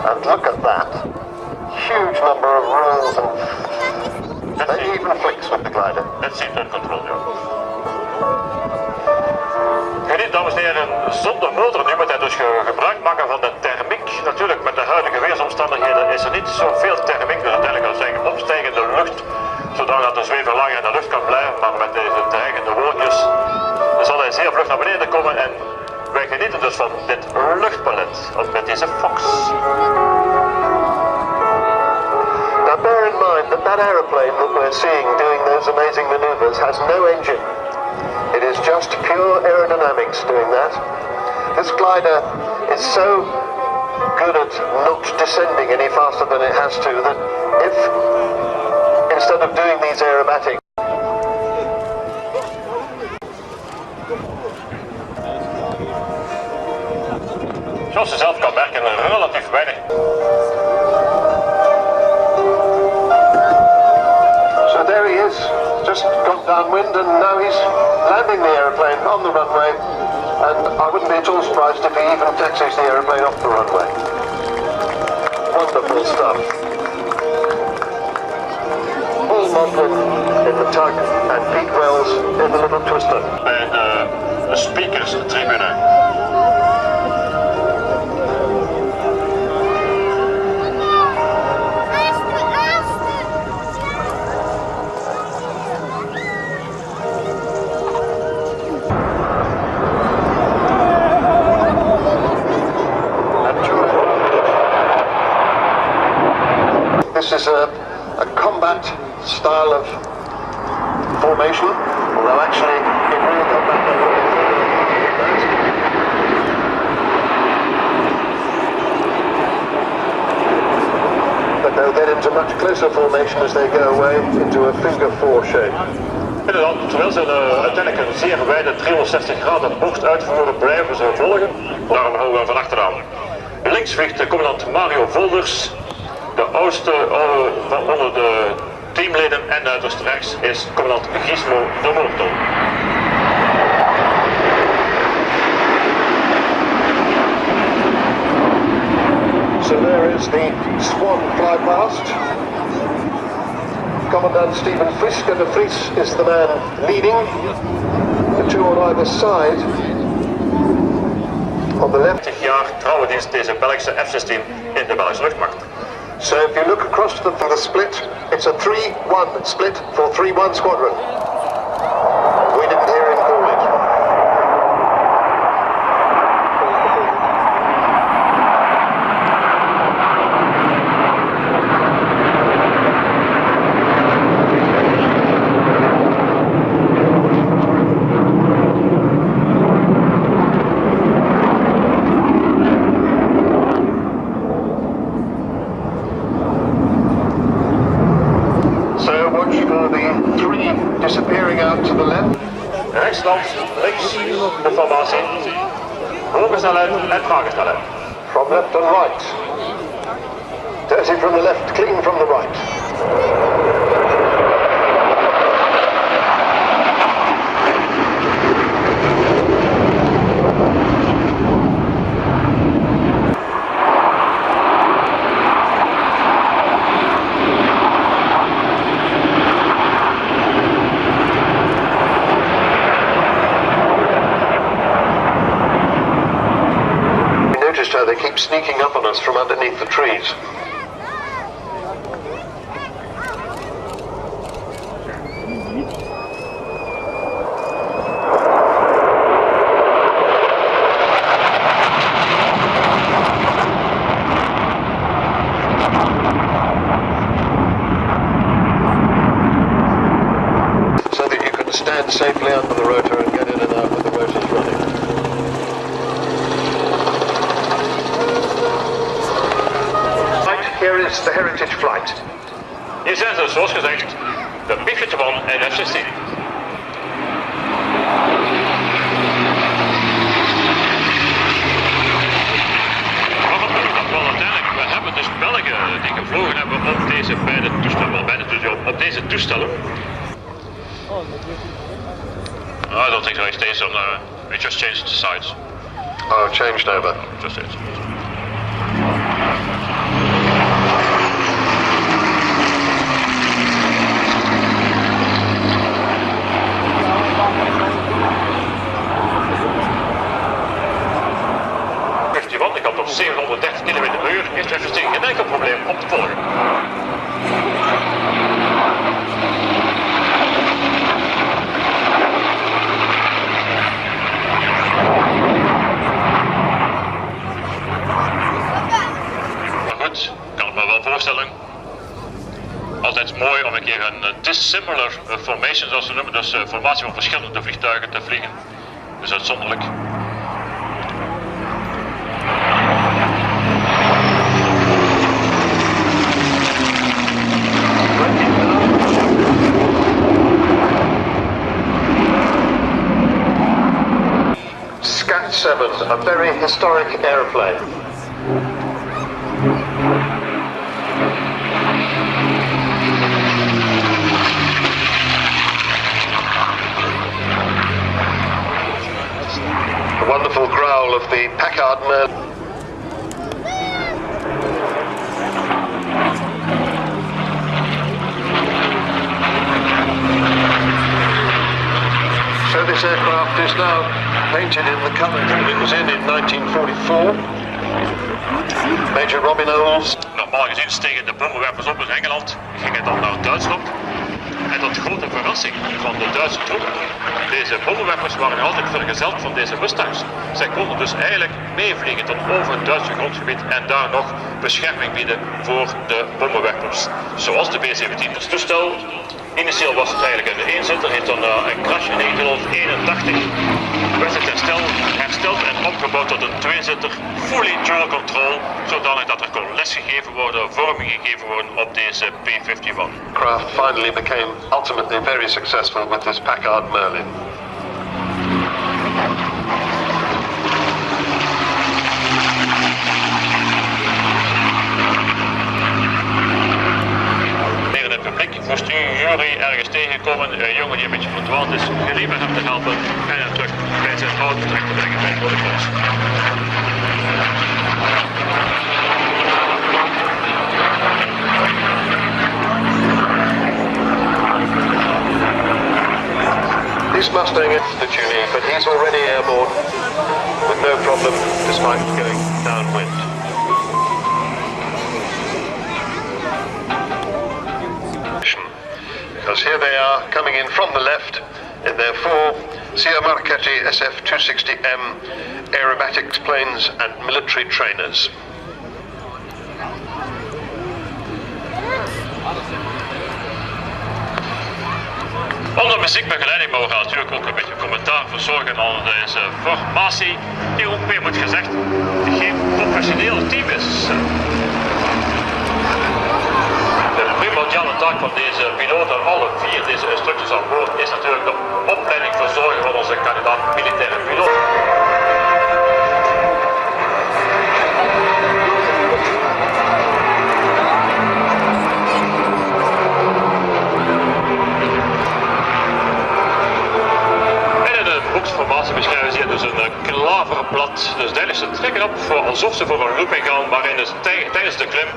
And look at that. Huge number of rolls and even flicks with the glider. Het zit in control, ja. Geniet, dames en heren, zonder motor nu moet hij dus gebruik maken van de thermiek. Natuurlijk, met de huidige weersomstandigheden is er niet zoveel thermiek, dus uiteindelijk kan zeggen opstijgende lucht, zodat de zwever langer in de lucht kan blijven, maar met deze dreigende wolkjes zal hij zeer vlug naar beneden komen en wij genieten dus van dit luchtpalet met deze Fox. Now bear in mind that that aeroplane that we're seeing doing those amazing maneuvers has no engine. It is just pure aerodynamics doing that. This glider is so good at not descending any faster than it has to that if, instead of doing these aerobatics, zoals je zelf kan merken, relatief weinig. so there he is, just got downwind and now he's landing the aeroplane on the runway, and I wouldn't be at all surprised if he even taxis the aeroplane off the runway. Wonderful stuff. Paul Modlin in the tug and Pete Wells in the little twister. Bij de speakerstribune. This is a combat style of formation, although actually in real combat they're but they'll get in into much closer formation as they go away into a figure 4 shape. Inderdaad, terwijl ze uiteindelijk een zeer wijde 360 graden bocht uitvoeren, blijven ze volgen. Daarom houden we van achteraan. Links vliegt commandant Mario Volders, de oudste onder de teamleden, en uiterst rechts is commandant Gizmo de Mortel. So there is the Swan fly past. Commandant Steven Frisk de Vries is the man leading. The two on either side. On the left. 20 jaar trouwe dienst deze Belgische F-16 in de Belgische luchtmacht. So if you look across the split, it's a 3-1 split for 3-1 squadron. We didn't hear him call it. Disappearing out to the left. Rechtsland, links de formatie. Hoge snelheid en trage snelheid. From left and right. Dirty from the left, clean from the right. How they keep sneaking up on us from underneath the trees. So that you can stand safely under the rotor and get in and out with the rotors running. Here is the Heritage Flight. Hier zijn ze, zoals gezegd, de P-51 en F-16. Maar gebeurt wel uiteindelijk? We hebben dus Belgen die gevlogen hebben op deze beide toestellen, op deze toestellen. I don't think so. It stays on. We just changed the sides. Oh, changed over. Just it. Ik had op 730 km/h heeft F-16 geen enkel probleem om te volgen. Maar goed, kan ik me wel voorstellen. Altijd mooi om een keer een dissimilar formation, zoals ze noemen, dus formatie van verschillende vliegtuigen te vliegen. Dus uitzonderlijk. Scat 7, a very historic airplane. The wonderful growl of the Packard man. So this aircraft is now painted in the colour that it was in 1944. Major Robin Owens. Normaal gezien stegen de bommenwerpers op in Engeland, gingen dan naar Duitsland. En tot grote verrassing van de Duitse troepen, deze bommenwerpers waren altijd vergezeld van deze Mustangs. Zij konden dus eigenlijk meevliegen tot over het Duitse grondgebied en daar nog bescherming bieden voor de bommenwerpers. Zoals de B-17. Het toestel, initieel was het eigenlijk een eenzitter, heeft dan een crash in 1981. Werd het hersteld en opgebouwd omgebouwd tot een tweezitter fully dual control, zodanig dat er kon lesgegeven worden, vorming gegeven worden op deze P-51. Craft finally became ultimately very successful with this Packard Merlin. In het publiek, moest u jury ergens tegenkomen, een jongen die een beetje verdwaald is, gelieve hem te helpen en hem terug bij zijn auto terug te brengen bij de Rode Cross. This Mustang is the tuning, but he's already airborne with no problem despite going downwind. Because here they are coming in from the left in their four Sia Marchetti SF-260M aerobatics planes and military trainers. Onder muziekbegeleiding mogen we natuurlijk ook een beetje commentaar verzorgen aan deze formatie, die ook weer moet gezegd geen professioneel team is. De primordiale taak van deze piloten, alle vier deze instructeurs aan boord, is natuurlijk de opleiding verzorgen van onze kandidaat militaire piloot. Boeksformatie beschrijven ze hier dus een klaverblad. Dus daar is ze trekken op voor alsof ze voor een looping gaan, waarin dus tijdens de klim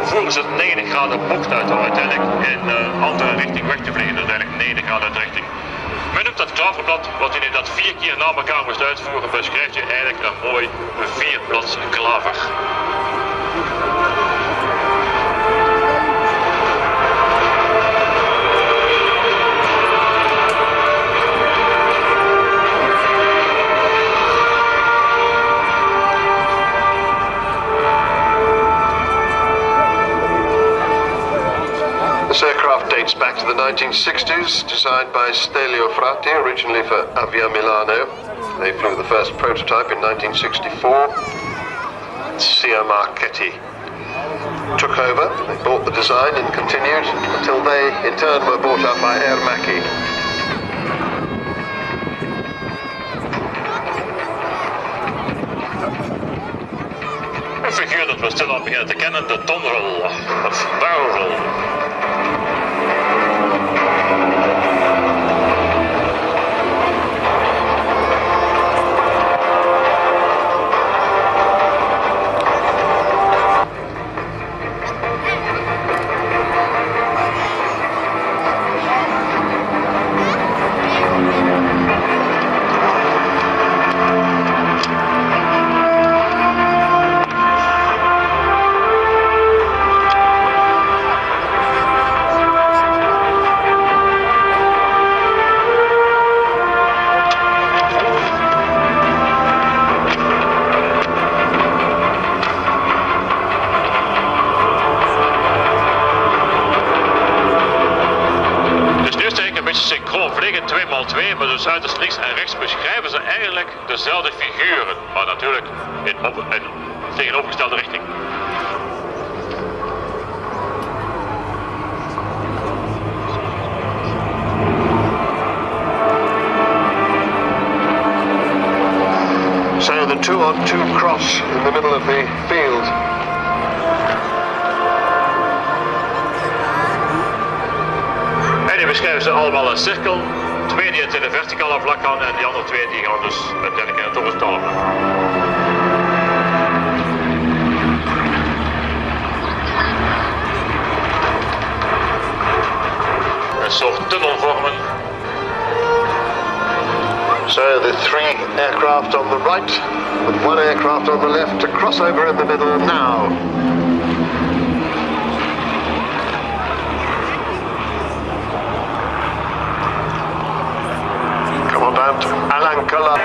voeren ze het 90 graden bocht uit om uiteindelijk in een andere richting weg te vliegen. Dus uiteindelijk 90 graden uit de richting. Men noemt dat klaverblad, want wanneer dat 4 keer na elkaar moest uitvoeren, beschrijft je eigenlijk een mooi 4-blads klaver. This aircraft dates back to the 1960s, designed by Stelio Frati, originally for Avia Milano. They flew the first prototype in 1964. Sia Marchetti took over, they bought the design and continued until they in turn were bought up by Air Macchi. Een figuur dat we stilaan beginnen te kennen, de donderel of barrel. Synchroon vliegen 2x2, maar dus uiterst links en rechts beschrijven ze eigenlijk dezelfde figuren, maar natuurlijk in tegenovergestelde richting. So the 2-on-2 cross in the middle of the field. Die beschrijven ze allemaal een cirkel. 2 die het in de verticale vlak gaan en die andere 2 die gaan dus uiteindelijk in het horizontale vlak. Een soort tunnel vormen. So the 3 aircraft on the right, with 1 aircraft on the left to cross over in the middle now. Alankala.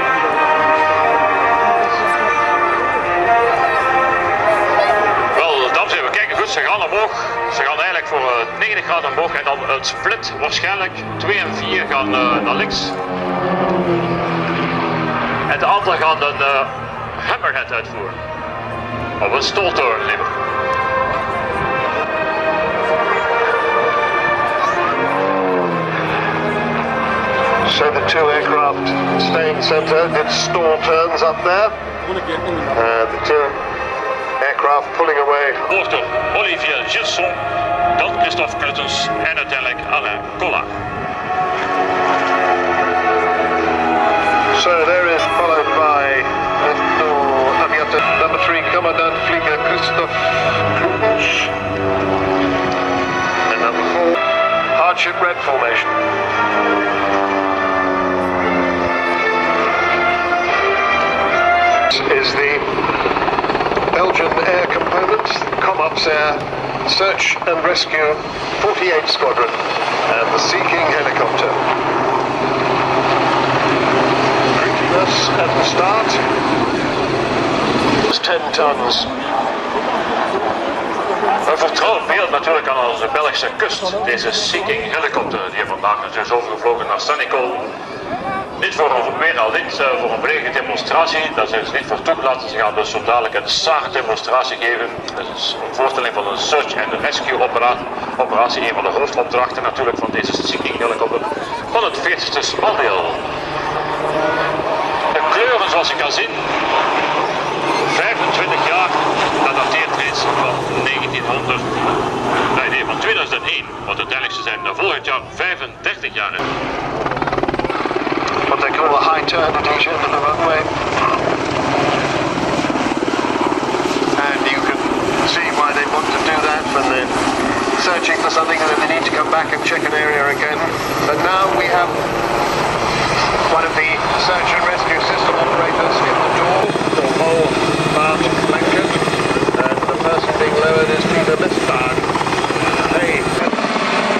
Wel, dames en heren, we kijken goed, ze gaan omhoog. Ze gaan eigenlijk voor 90 graden omhoog en dan het split waarschijnlijk 2 en 4 gaan naar links. En de anderen gaan dan hammerhead uitvoeren. Of een stoltoren liever. So the two aircraft staying center, good stall turns up there. The two aircraft pulling away. Gevolgd door Olivier Gilson, dan Christophe Kluttens en uiteindelijk Alain Collard. So there is followed by aviator number 3, Commandant Flieger Christophe Kluttens. And number 4, hardship red formation. Is the Belgian air component, Comops Air Search and Rescue 48 Squadron and the Sea King helicopter. Greeting us at the start. It's 10 tons. Een vertrouwd beeld natuurlijk aan onze Belgische kust. Deze Sea King helikopter die vandaag is overgevlogen naar Sanicole. Niet voor weer al dit, voor een volledige demonstratie, dat zijn ze niet voor toegelaten. Ze gaan dus zo dadelijk een SAR-demonstratie geven. Dat is een voorstelling van een search and rescue operatie, een van de hoofdopdrachten natuurlijk van deze Sea King helikopter van het 40ste spaldeel. De kleuren zoals je kan zien, 25 jaar, dat dateert reeds van 2001, want uiteindelijk ze zijn volgend jaar 35 jaar. What they call a high turn at each end of the runway. And you can see why they want to do that when they're searching for something and then they need to come back and check an area again. But now we have one of the search and rescue system operators in the door, the whole Bart blanket, and the person being lowered is Peter Listberg. Hey,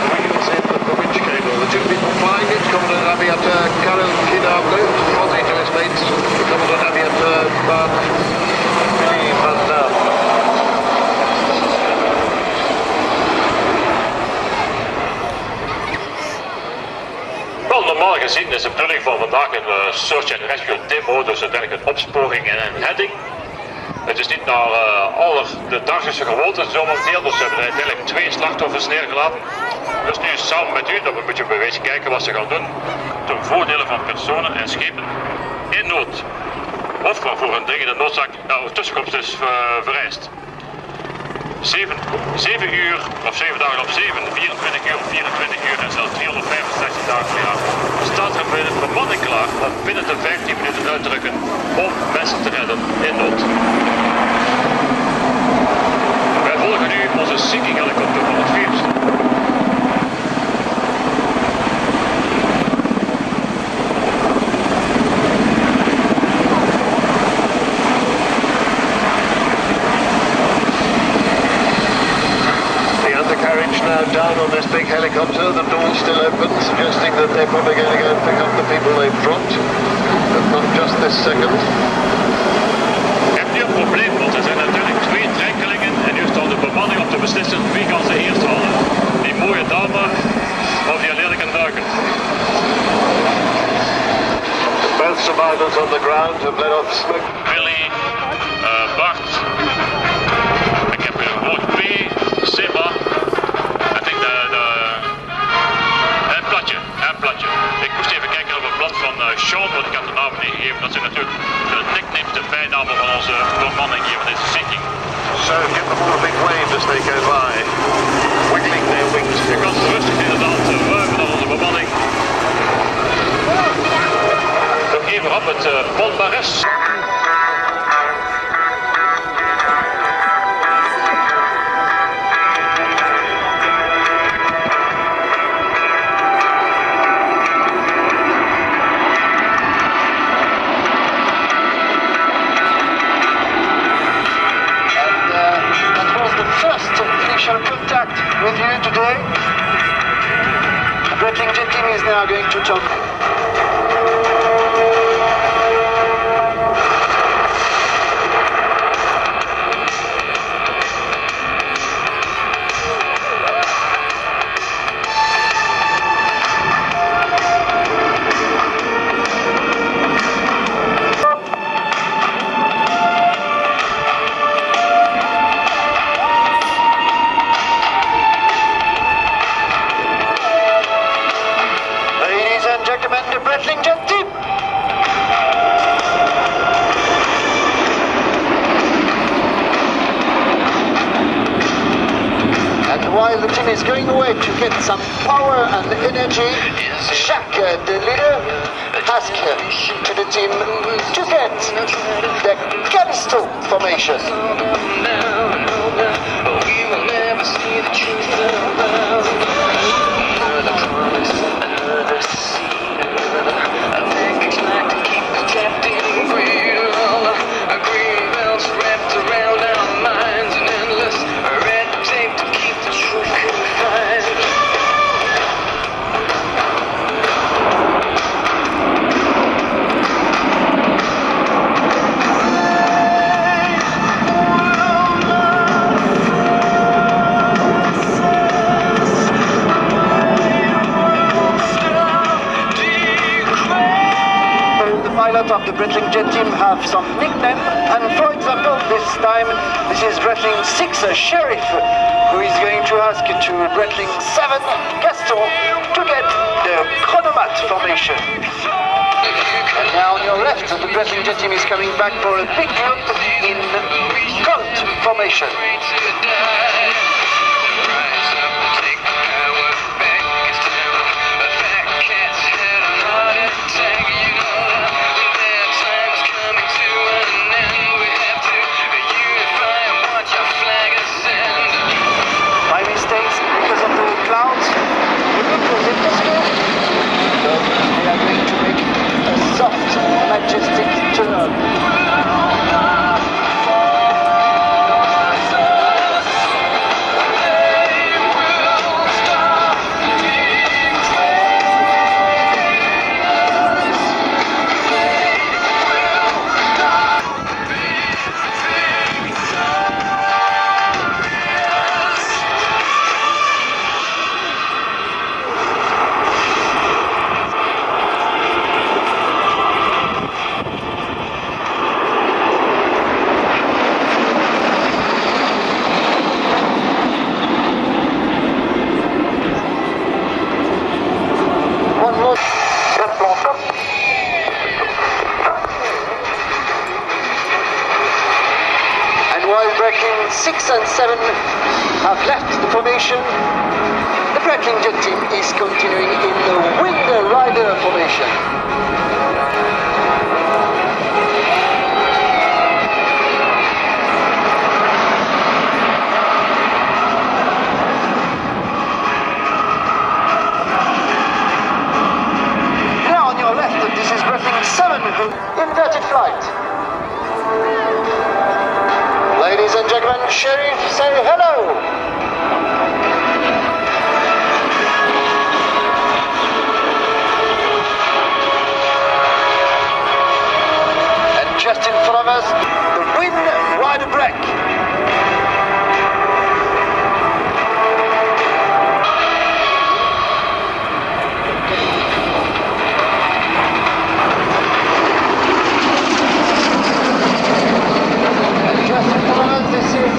wheels in the winch cable. The two people flying it, Commandant Aviator Karel Kidablu, Aussie to his mates, Commandant Aviator Bart Billy Van Dam. Wel, normaal gezien is de bedoeling van vandaag een search and rescue demo, dus uiteindelijk een opsporing en een heading. Het is niet naar de dagelijkse gewoontes zo momenteel, dus ze hebben uiteindelijk 2 slachtoffers neergelaten. Dus nu samen met u, dan moet je bewezen kijken wat ze gaan doen ten voordele van personen en schepen in nood. Of waarvoor een dringende noodzaak tussenkomst is vereist. 7 uur of 7 dagen op 7, 24 uur op 24 uur en zelfs 365 dagen per jaar staat er een bemanning klaar om binnen de 15 minuten uit te drukken om mensen te redden in nood. Wij volgen nu onze Sea King helikopter van het 40ste. Now down on this big helicopter, the door's still open, suggesting that they're probably going to go and pick up the people they've dropped, but not just this second. Heb je een probleem, want er zijn natuurlijk 2 drenkelingen en nu staat de bemanning op te beslissen wie gaan ze eerst halen. Die mooie dame of die lelijke duiker. Both survivors on the ground have let off smoke. Billy, Bart, ik heb weer een woord P, Seba. Platje. Ik moest even kijken op het blad van Sean, want ik had de naam niet gegeven. Dat zijn natuurlijk de nicknames, de bijnamen van onze bemanning hier van deze Sea King. So give them all a big wave as they go by, wiggling their wings. Je kan rustig inderdaad wuiven naar onze bemanning. Nog even op het palmares. Contact with you today. The Breaking Jet team is now going to talk. while the team is going away to get some power and energy, Jacques, the leader, asks to the team to get the Callisto formation. Of the Breitling jet team have some nickname, and for example this time this is Breitling 6 Sheriff, who is going to ask to Breitling 7 Gaston to get the chronomat formation. And now on your left the Breitling jet team is coming back for a big loop in Colt formation. Majestic turn. Breitling 6 and 7 have left the formation. The Breitling jet team is continuing in the Wind Rider formation. Now on your left, this is Breitling 7 inverted flight. Ladies and gentlemen, Sheriff, say hello! And just in front of us, the Wind Rider break.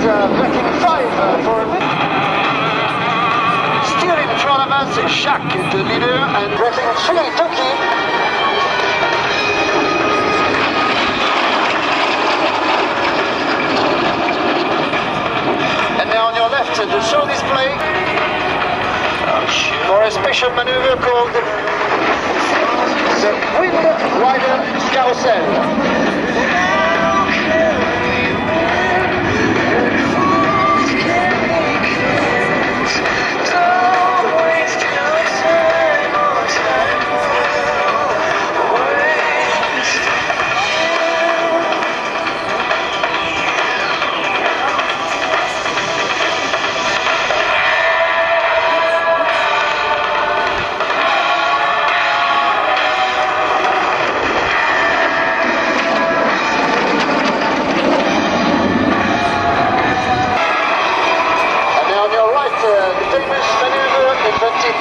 Breitling 5 for a minute. Still in front of us, Jacques, the leader, and Breitling 3, Toki. And now on your left, the show display for a special maneuver called the Wind Rider Carousel.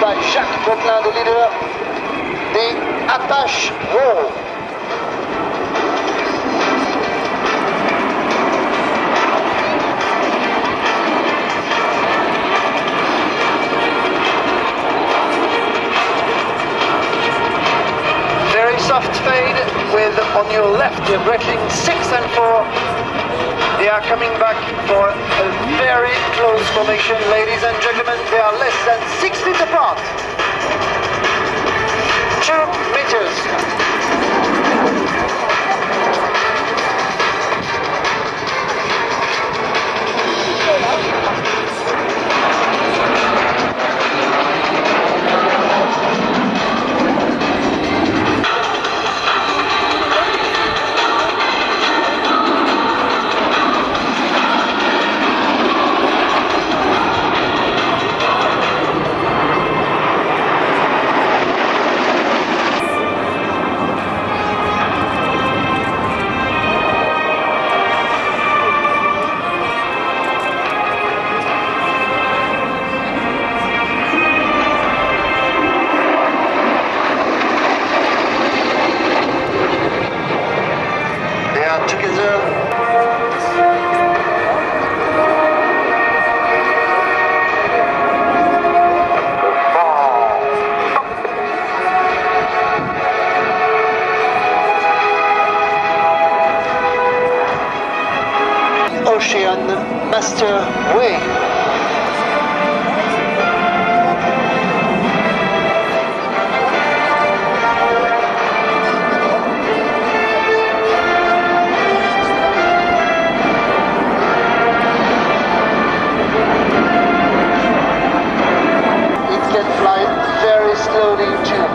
By Jacques Breitling, the leader, the Apache wall. Very soft fade with on your left the Breitling 6 and 4, the are coming back for a very close formation, ladies and gentlemen. They are less than 6 feet apart. 2 meters. Ocean Master Way. It can fly very slowly too.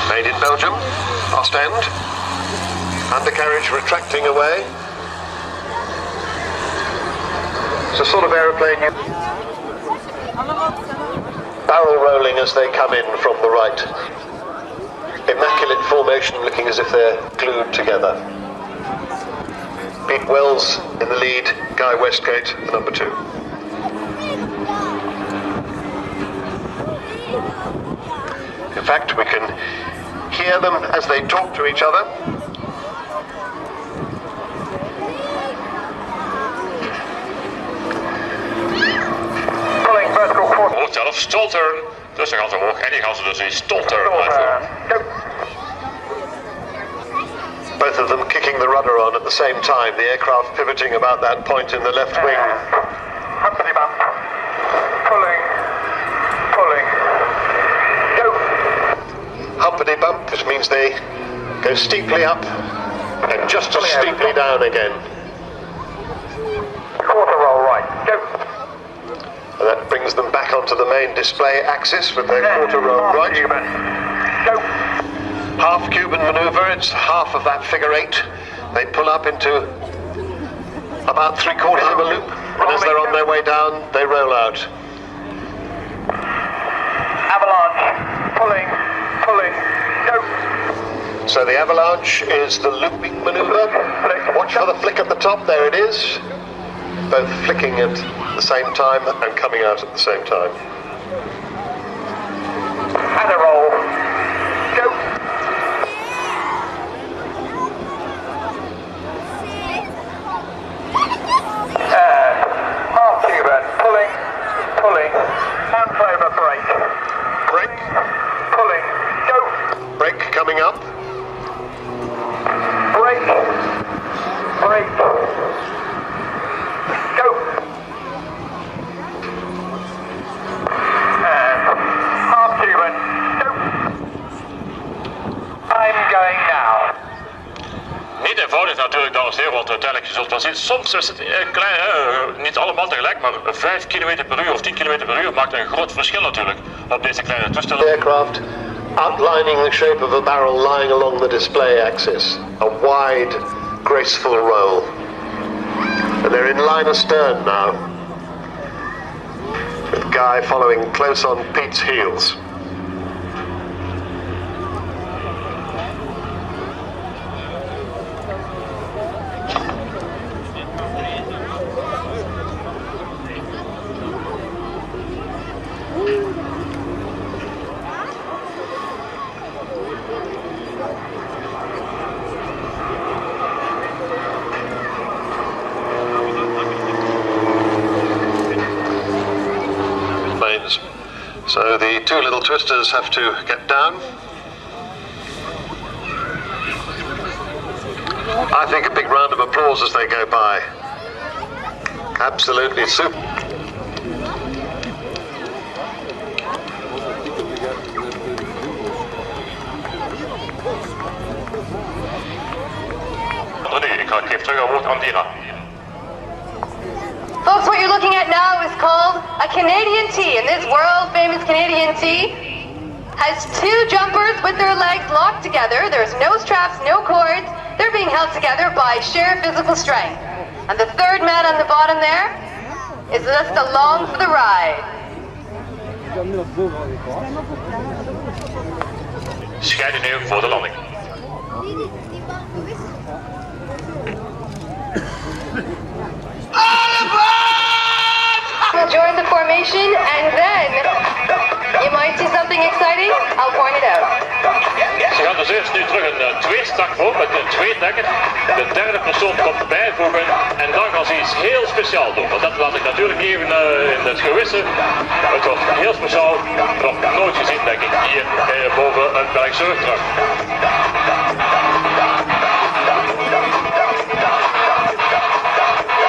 Made in Belgium, Ostend. Undercarriage retracting away. It's a sort of aeroplane you... Barrel rolling as they come in from the right. Immaculate formation, looking as if they're glued together. Pete Wells in the lead, Guy Westgate, the number 2. In fact, we can hear them as they talk to each other. Hoog zelf, Stolter. Dus dan gaan ze hoog en die gaan ze dus in Stolter uitvoeren. Both of them kicking the rudder on at the same time, the aircraft pivoting about that point in the left wing. Humpity bump. Pulling. Pulling. Go. Humpity bump, which means they go steeply up and just as steeply down again. Quarter roll right. Go. And that brings them back onto the main display axis with their quarter roll right. Go. Half Cuban maneuver, it's half of that figure 8. They pull up into about 3/4 of a loop, and as they're on their way down, they roll out. Avalanche. Pulling. Pulling. Go. So the avalanche is the looping maneuver. Watch for the flick at the top, there it is. Both flicking at the same time and coming out at the same time. And a roll. Go. natuurlijk dames en heren, want uiteindelijk, je zult wel zien, soms is het klein, niet allemaal tegelijk, maar 5 km per uur of 10 km per uur maakt een groot verschil natuurlijk op deze kleine toestellen. Aircraft outlining the shape of a barrel lying along the display axis. A wide, graceful roll. And they're in line astern now, with Guy following close on Pete's heels. So the two little twisters have to get down. I think a big round of applause as they go by. Absolutely super. Ik geef terug het woord aan Dira. Folks, what you're looking at now is called a Canadian T, and this world-famous Canadian T has two jumpers with their legs locked together. There's no straps, no cords. They're being held together by sheer physical strength. And the third man on the bottom there is just along for the ride. Scheiden nu voor de landing. We'll join the formation and then you might see something exciting. I'll point it out. Ze gaan dus eerst nu terug een tweestak voor met een tweedekker. De derde persoon komt bijvoegen en dan gaan ze iets heel speciaals doen. Want dat laat ik natuurlijk even in het gewisse. Het wordt heel speciaal, nog nooit gezien denk ik hier boven een Belgische rugtruck.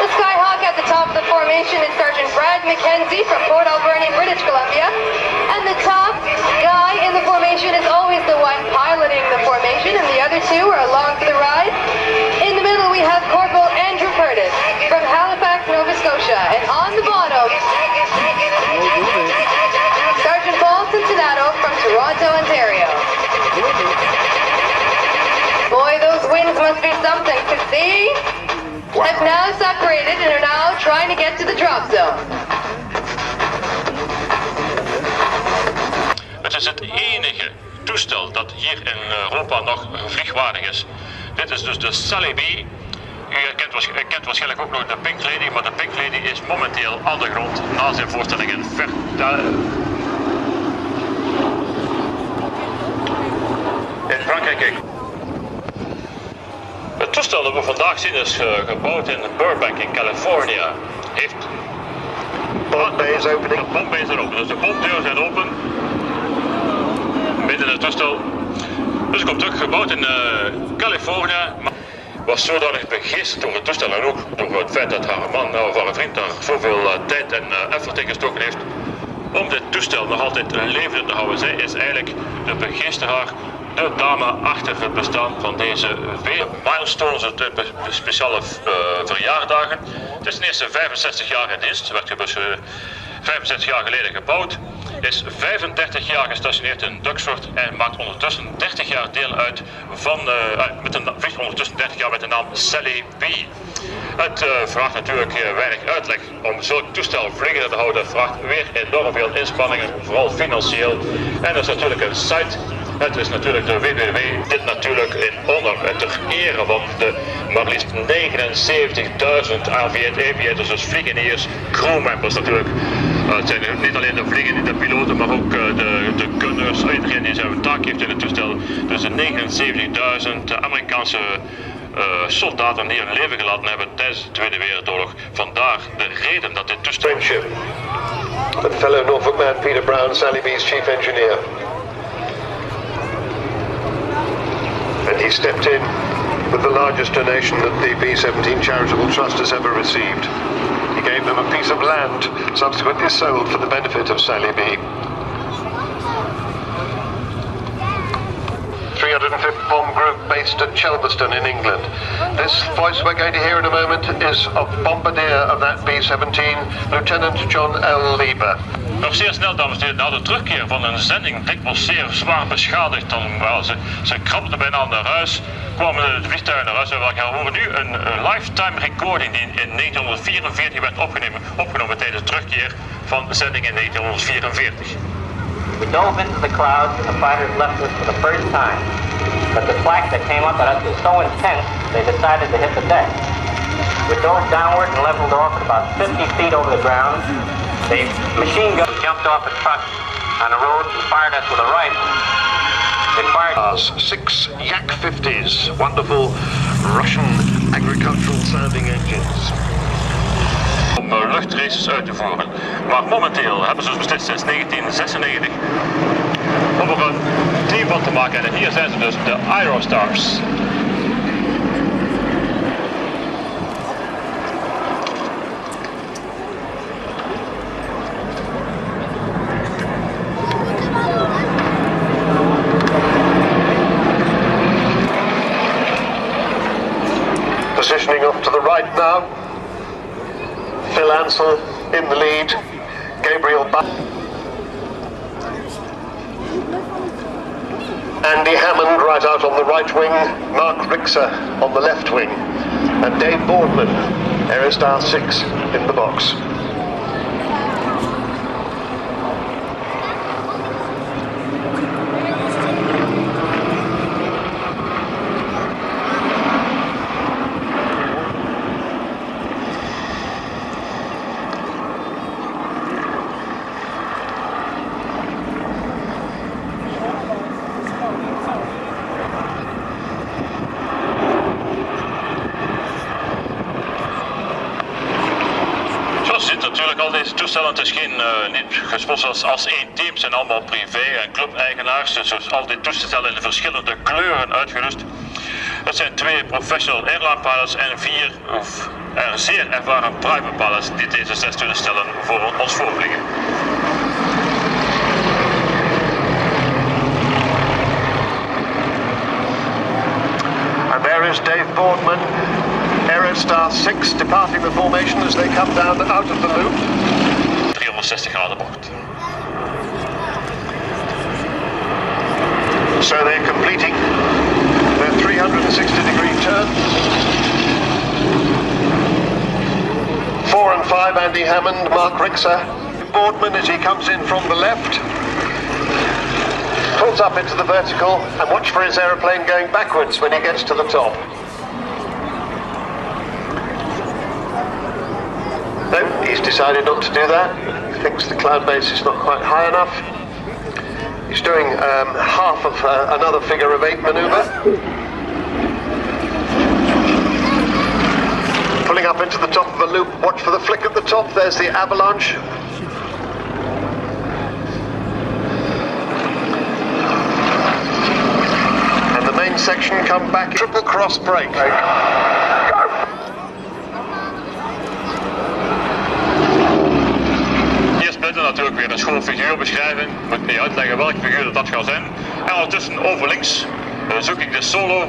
The Skyhawk at the top of the formation is Sergeant Brad Mackenzie from Port Alberni, British Columbia. And the top guy in the formation is always the one piloting the formation, and the other two are along for the ride. In the middle we have Corporal Andrew Curtis from Halifax, Nova Scotia. And on the bottom, Sergeant Paul Cincinnati from Toronto, Ontario. Boy, those winds must be something, because they have now separated and are now trying to get to the drop zone. Het is het enige toestel dat hier in Europa nog vliegwaardig is. Dit is dus de Sally B. U kent waarschijnlijk ook nog de Pink Lady, maar de Pink Lady is momenteel aan de grond na zijn voorstelling in Frankrijk. Het toestel dat we vandaag zien is gebouwd in Burbank in Californië. Heeft Bombay is opening. De bombay is er open, dus de bomdeuren zijn open. Midden in het toestel. Dus ik kom terug, gebouwd in Californië. Maar was zodanig begeesterd door het toestel en ook door het feit dat haar man of haar vriend daar zoveel tijd en effort in gestoken heeft om dit toestel nog altijd levende te houden. Zij is eigenlijk de begeesteraar, de dame achter het bestaan van deze milestones, de speciale verjaardagen. Het is ten eerste 65 jaar in dienst, werd 65 jaar geleden gebouwd, is 35 jaar gestationeerd in Duxford en maakt ondertussen 30 jaar deel uit van, vliegt ondertussen 30 jaar met de naam Sally B. Het vraagt natuurlijk weinig uitleg om zulk toestel vliegende te houden. Het vraagt weer enorm veel inspanningen, vooral financieel. En er is natuurlijk een site. Het is natuurlijk de www. Dit natuurlijk in honor en ter ere van de maar liefst 79.000 aviators, dus vliegeniers, crewmembers natuurlijk. Het zijn niet alleen de vliegenden, de piloten, maar ook de gunners, iedereen die zijn taak heeft in het toestel. Dus de 79.000 Amerikaanse soldaten die hun leven gelaten hebben tijdens de Tweede Wereldoorlog. Vandaar de reden dat dit toestel... Friendship. And fellow Norfolk man Peter Brown, Sally B's chief engineer. And he stepped in with the largest donation that the B-17 Charitable Trust has ever received. He gave them a piece of land, subsequently sold for the benefit of Sally B. 350 bomb group based at Chelmsford in England. This voice we're going to hear in a moment is of bombardier of that B-17, Lieutenant John L. Lieber. Nog zeer snel, dames en heren, na de terugkeer van een zending dikwijls zeer zwaar beschadigd. Ze krabden bijna naar huis, kwamen de vliegtuigen naar huis. En we gaan horen nu een lifetime recording die in 1944 werd opgenomen tijdens de terugkeer van de zending in 1944. We dove into the clouds and the fighters left us for the first time. But the flak that came up at us was so intense, they decided to hit the deck. We dove downward and leveled off at about 50 feet over the ground. The machine gun jumped off a truck on the road and fired us with a rifle. They fired 6 Yak-50s, wonderful Russian agricultural sounding engines. Om luchtraces uit te voeren. Maar momenteel hebben ze dus beslist sinds 1996 om er een team van te maken. En hier zijn ze dus, de Aerostars. Positioning off to the right now. Phil Ansell in the lead, Gabriel Andy Hammond right out on the right wing, Mark Rixer on the left wing, and Dave Boardman, Aerostar 6 in the box. Al deze toestellen, het is niet gesponsord als één team, het zijn allemaal privé- en club-eigenaars, dus al die toestellen in verschillende kleuren uitgerust. Het zijn 2 professional airline pilots en 4 zeer ervaren private pilots die deze 6 toestellen voor ons voorvliegen. And there is Dave Boardman, Aerostar 6 departing the formation as they come down out of the loop. 360 graden bocht. So they're completing their 360-degree turn. 4 and 5, Andy Hammond, Mark Rixer. Boardman as he comes in from the left. Pulls up into the vertical and watch for his aeroplane going backwards when he gets to the top. No, he's decided not to do that. He thinks the cloud base is not quite high enough. He's doing half of another figure of 8 maneuver. Pulling up into the top of the loop, watch for the flick at the top, there's the avalanche. And the main section come back, triple cross brake. Natuurlijk weer een schoon figuurbeschrijving. Ik moet niet uitleggen welk figuur dat gaat zijn. En ondertussen over links zoek ik de solo.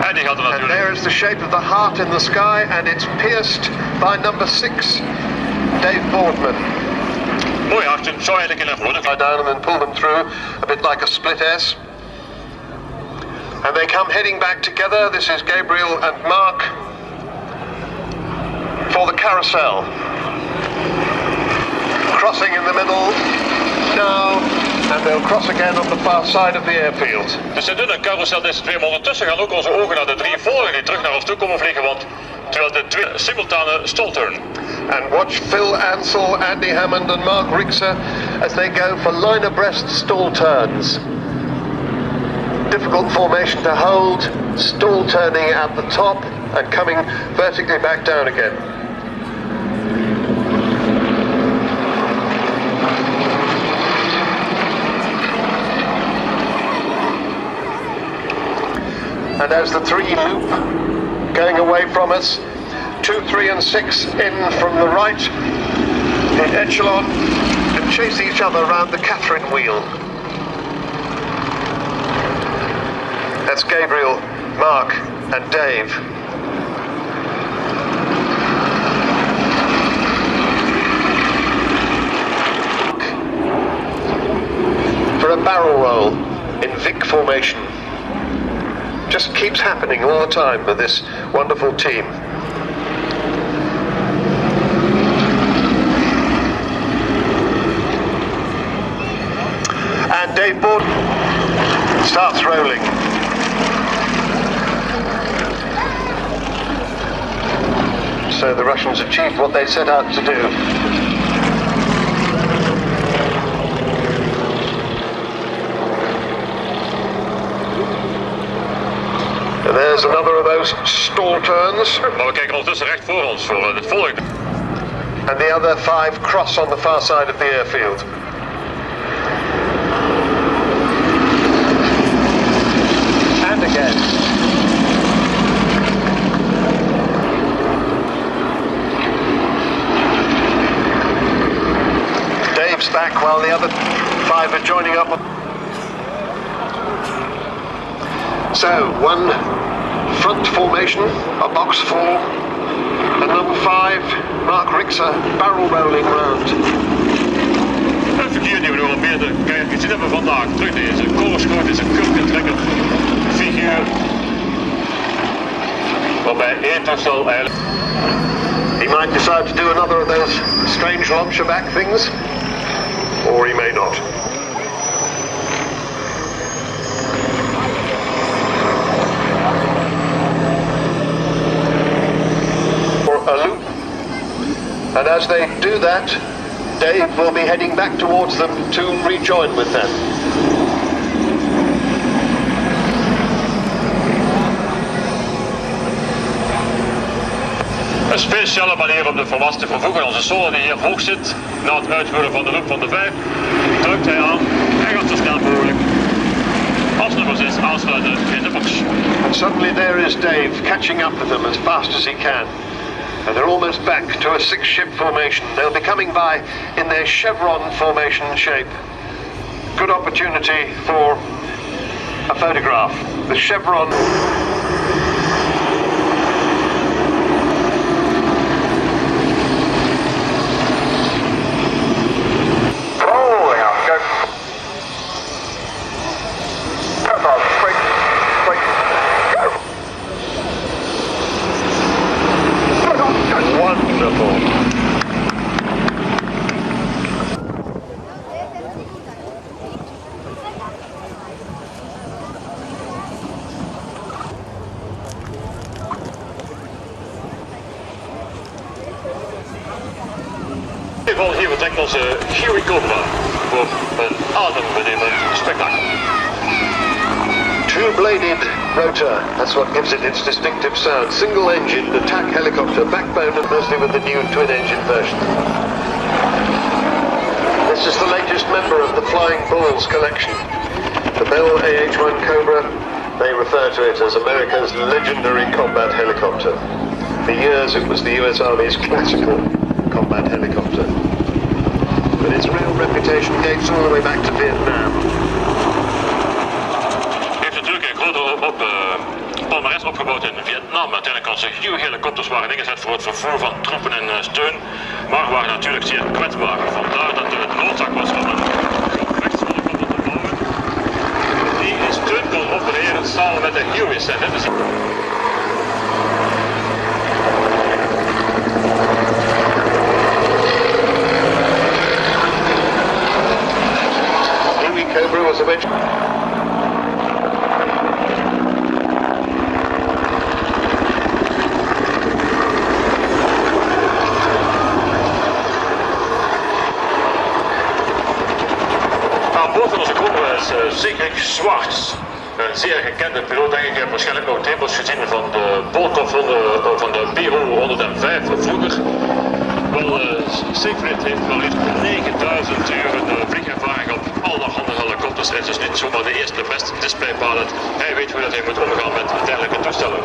En die gaat er natuurlijk. And there is the shape of the heart in the sky and it's pierced by number 6, Dave Boardman. Mooi hartje, zo eigenlijk in een rode. Lie down and then pull them through, a bit like a split S. And they come heading back together. This is Gabriel and Mark for the carousel. Crossing in the middle now, and they'll cross again on the far side of the airfield. Dus ze doen een carousel deze 2, maar ondertussen gaan ook onze ogen naar de 3 volgen die terug naar ons toe komen vliegen, want terwijl de 2 simultane stallturn. And watch Phil Ansell, Andy Hammond and Mark Rixer as they go for line abreast stall turns. Difficult formation to hold, stall turning at the top and coming vertically back down again. And as the 3 loop going away from us, 2, 3 and 6 in from the right in echelon and chase each other around the Catherine wheel. That's Gabriel, Mark and Dave. For a barrel roll in Vic formation. Just keeps happening all the time with this wonderful team. And Dave Borden starts rolling. So the Russians achieved what they set out to do. And there's another of those stall turns. Maar we kijken ondertussen recht voor ons voor het volgende. And the other 5 cross on the far side of the airfield. And again. Dave's back while the other 5 are joining up. So, 1 front formation, a box 4, and number 5, Mark Rixer, barrel rolling round. Het verkeer die we nog al meer gezien hebben vandaag. Terug deze koolschoot is een kurkentrekkend figuur. Waarbij één toestel eigenlijk... He might decide to do another of those strange launcher back things, or he may not. A loop, and as they do that, Dave will be heading back towards them to rejoin with them. Een speciale manier om de volwassen te vervoegen. Onze solo die hier hoog zit, na het uitvoeren van de loop van de 5, drukt hij aan en gaat zo snel mogelijk als nummer 6 aansluiten in de box. And suddenly there is Dave catching up with them as fast as he can. And they're almost back to a 6-ship formation. They'll be coming by in their chevron formation shape. Good opportunity for a photograph. The chevron. Hier vertrekt onze Huey Cobra voor een adembenemend spektakel. Two-bladed rotor, that's what gives it its distinctive sound. Single-engine attack helicopter, backbone and mostly with the new twin-engine version. This is the latest member of the Flying Bulls collection. The Bell AH-1 Cobra, they refer to it as America's legendary combat helicopter. For years it was the US Army's classical combat helicopter. But its real reputation dates all the way back to Vietnam. Heeft natuurlijk een grote palmares opgebouwd in Vietnam. Uiteindelijk onze Huey-helikopters waren ingezet voor het vervoer van troepen en steun, maar waren natuurlijk zeer kwetsbaar. Vandaar dat er het noodzaak was om een gevechtshelikopter te bouwen die in steun kon opereren samen met de Huey's. En dit is Cobra was eventually... Aan boord van onze Cobra is Sigrid Schwartz. Een zeer gekende piloot, denk ik. Je hebt waarschijnlijk nog demos gezien van de bolkofronde van de BO-105 vroeger. Wel, Sigrid heeft wel liefst 9000 uur vliegervaring op allerhande helikopters. Het is niet zomaar de eerste best display pilot. Hij weet hoe dat hij moet omgaan met dergelijke toestellen.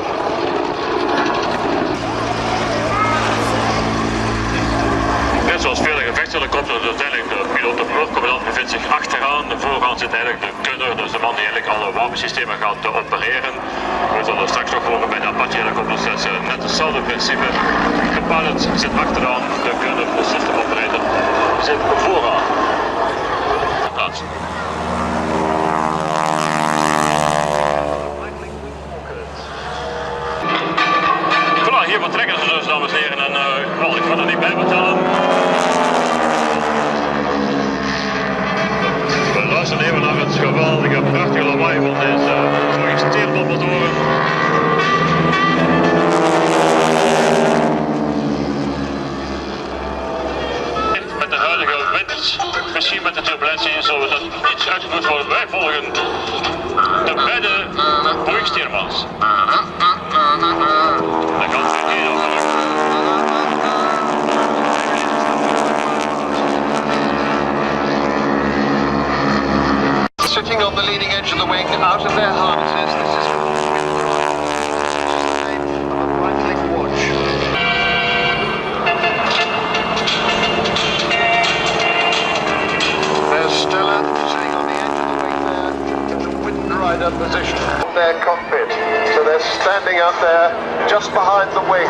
net zoals vele gevechtshelikopters, uiteindelijk de piloot, de boordcommandant bevindt zich achteraan. Vooraan zit eigenlijk de gunner, dus de man die eigenlijk alle wapensystemen gaat opereren. We zullen straks nog horen bij de Apache helikopters, dat is net hetzelfde principe. De pilot zit achteraan, de gunner, de system operator, zit vooraan. Plaats. Voilà, hier vertrekken ze dus, dames en heren, en ik ga er niet bij vertellen. We luisteren even naar het geweldige, prachtige lawaai van deze geregistreerde motoren. Met de huidige wind, misschien met de turbulentie, zullen we dat iets uitgevoerd worden. Wij volgen de beide Boeing-steermans. Dat kan het niet over. Sitting on the leading edge of the wing, out of their harnesses, this is right-click watch. There's Stella sitting on the edge of the wing there in the wind rider position. Their cockpit, so they're standing up there just behind the wing.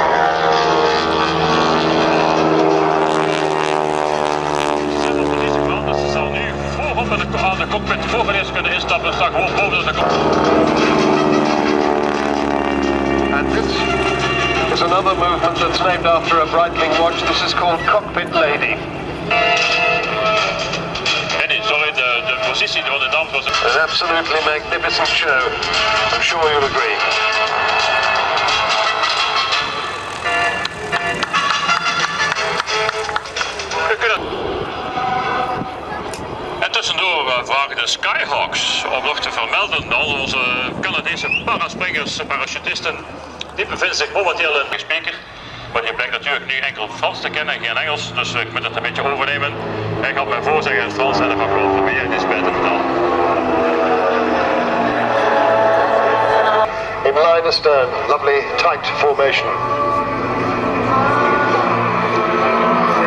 Ze zal nu voorop aan de cockpit voor eerst kunnen instappen en staan gewoon boven de cockpit. And this is another movement that's named after a Breitling watch. This is called Cockpit Lady. Nee, sorry, de positie van de dame was An absolutely magnificent show. I'm sure you'll agree. We kunnen... En tussendoor vragen de Skyhawks om nog te vermelden dat onze Canadese paraspringers, parachutisten, die bevinden zich momenteel in de speaker. Maar die blijkt natuurlijk nu enkel Frans te kennen en geen Engels, dus ik moet het een beetje overnemen. Hij gaat mij voorzeggen in het Frans en dan ga ik wel proberen iets bij te vertellen. In line astern, lovely tight formation.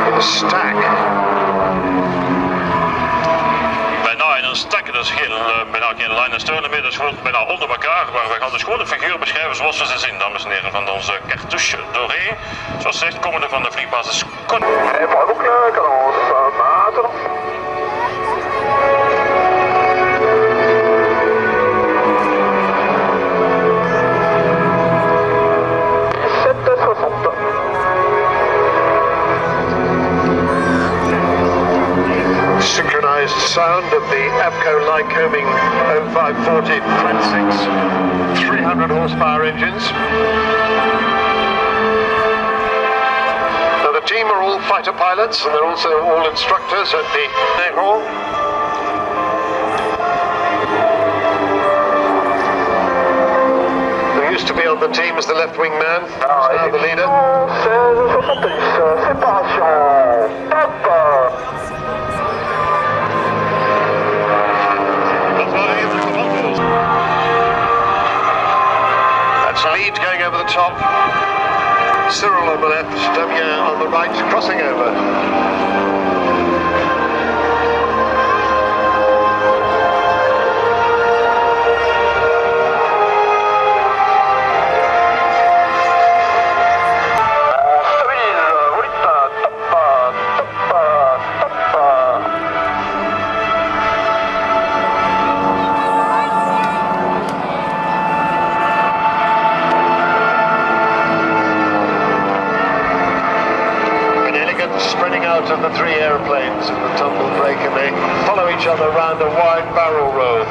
In a stack. Bijna in een stack, dus bijna geen line astern meer, dus gewoon bijna onder elkaar. Maar we gaan dus gewoon de figuur beschrijven zoals we ze zien, dames en heren, van onze cartouche doré. Zoals gezegd, komende van de vliegbasis Kon. Synchronized sound of the Avco Lycoming 0540 Trent 6 300 horsepower engines. Now the team are all fighter pilots and they're also all instructors at the Nehall. Who used to be on the team as the left wing man, is now the leader. That's lead going over the top. Cyril on the left, Damien on the right, crossing over. Spreading out of the three airplanes in the tumble break, and they follow each other round a wide barrel row.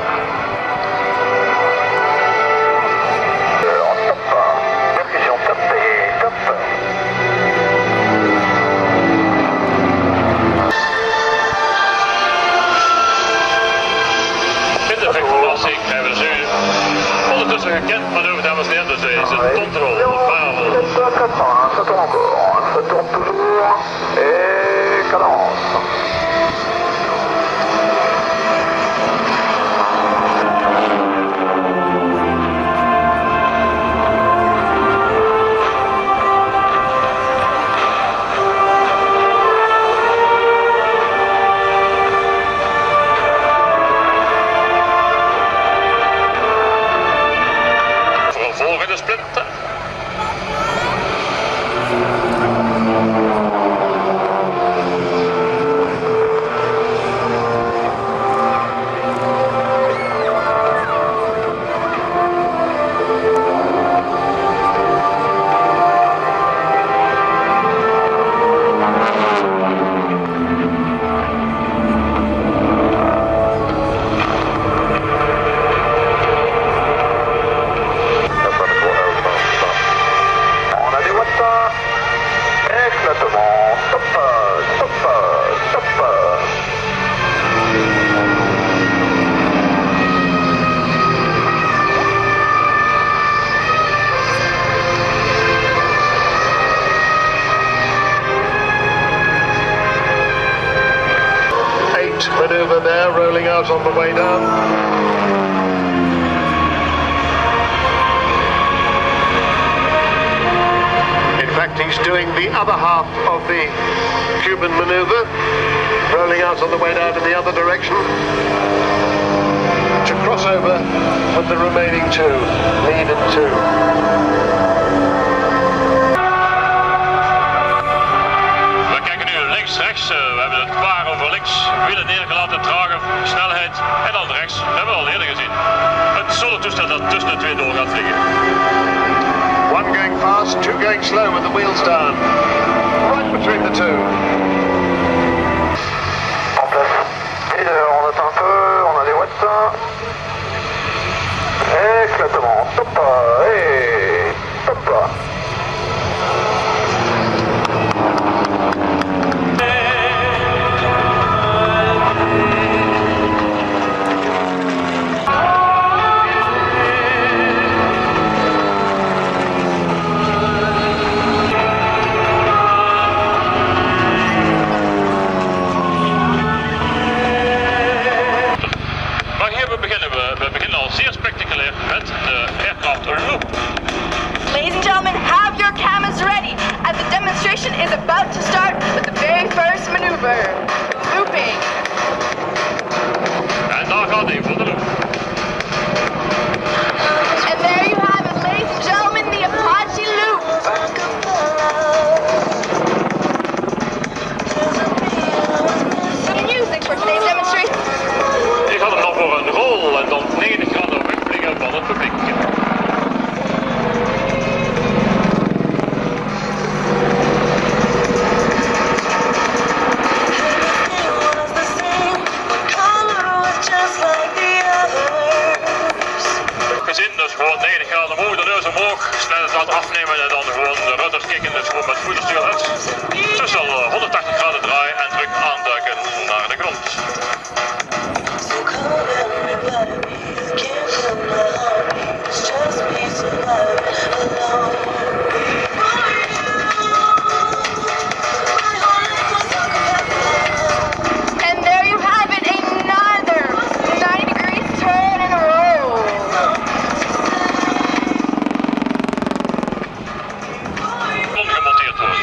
In de informatie krijgen we dus nu ondertussen gekend manoeuvre, dames en heren, dus deze control, de barrel. Et cadence. out on the way down. In fact, he's doing the other half of the Cuban maneuver, rolling out on the way down in the other direction to cross over with the remaining two, lead and two. We kijken nu links, rechts. We hebben het klaar over links. Wielen neergelaten, trage snelheid. En dan rechts. Dat hebben we al eerder gezien. Het solo-toestel dat tussen de twee door gaat vliegen. One going fast, two going slow with the wheels down. Right between the two. En place. Et on attend un peu, on a les watts. Éclatement. Top. Et top. We beginnen al zeer spectaculair met de aircraft loop. Ladies and gentlemen, have your cameras ready as the demonstration is about to start with the very first maneuver. Looping. En daar gaat hij voor de loop. And there you have it, ladies and gentlemen, the Apache loop. The music for today's demonstration. Die gaat hem dan voor een rol en dan 90 graden wegvliegen van het publiek. Gezin, dus gewoon 90 graden omhoog, de neus omhoog, snelheid laten afnemen en dan gewoon de rudders kicken, dus gewoon met voederstuur uit. Tussen 180 graden draaien en terug aanduiken naar de grond. And there you have it, another 90 degrees turn and roll. Gemonteerd worden.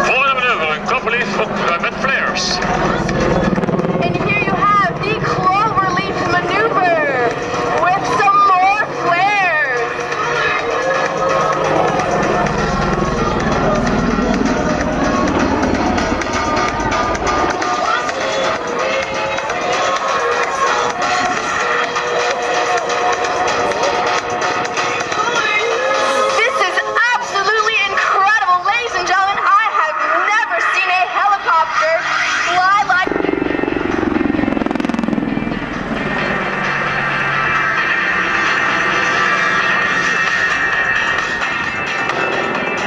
Volgende manoeuvre, een couplelief met flares. And here you have the cloverleaf maneuver with some more flares. This is absolutely incredible, ladies and gentlemen. I have never seen a helicopter fly like.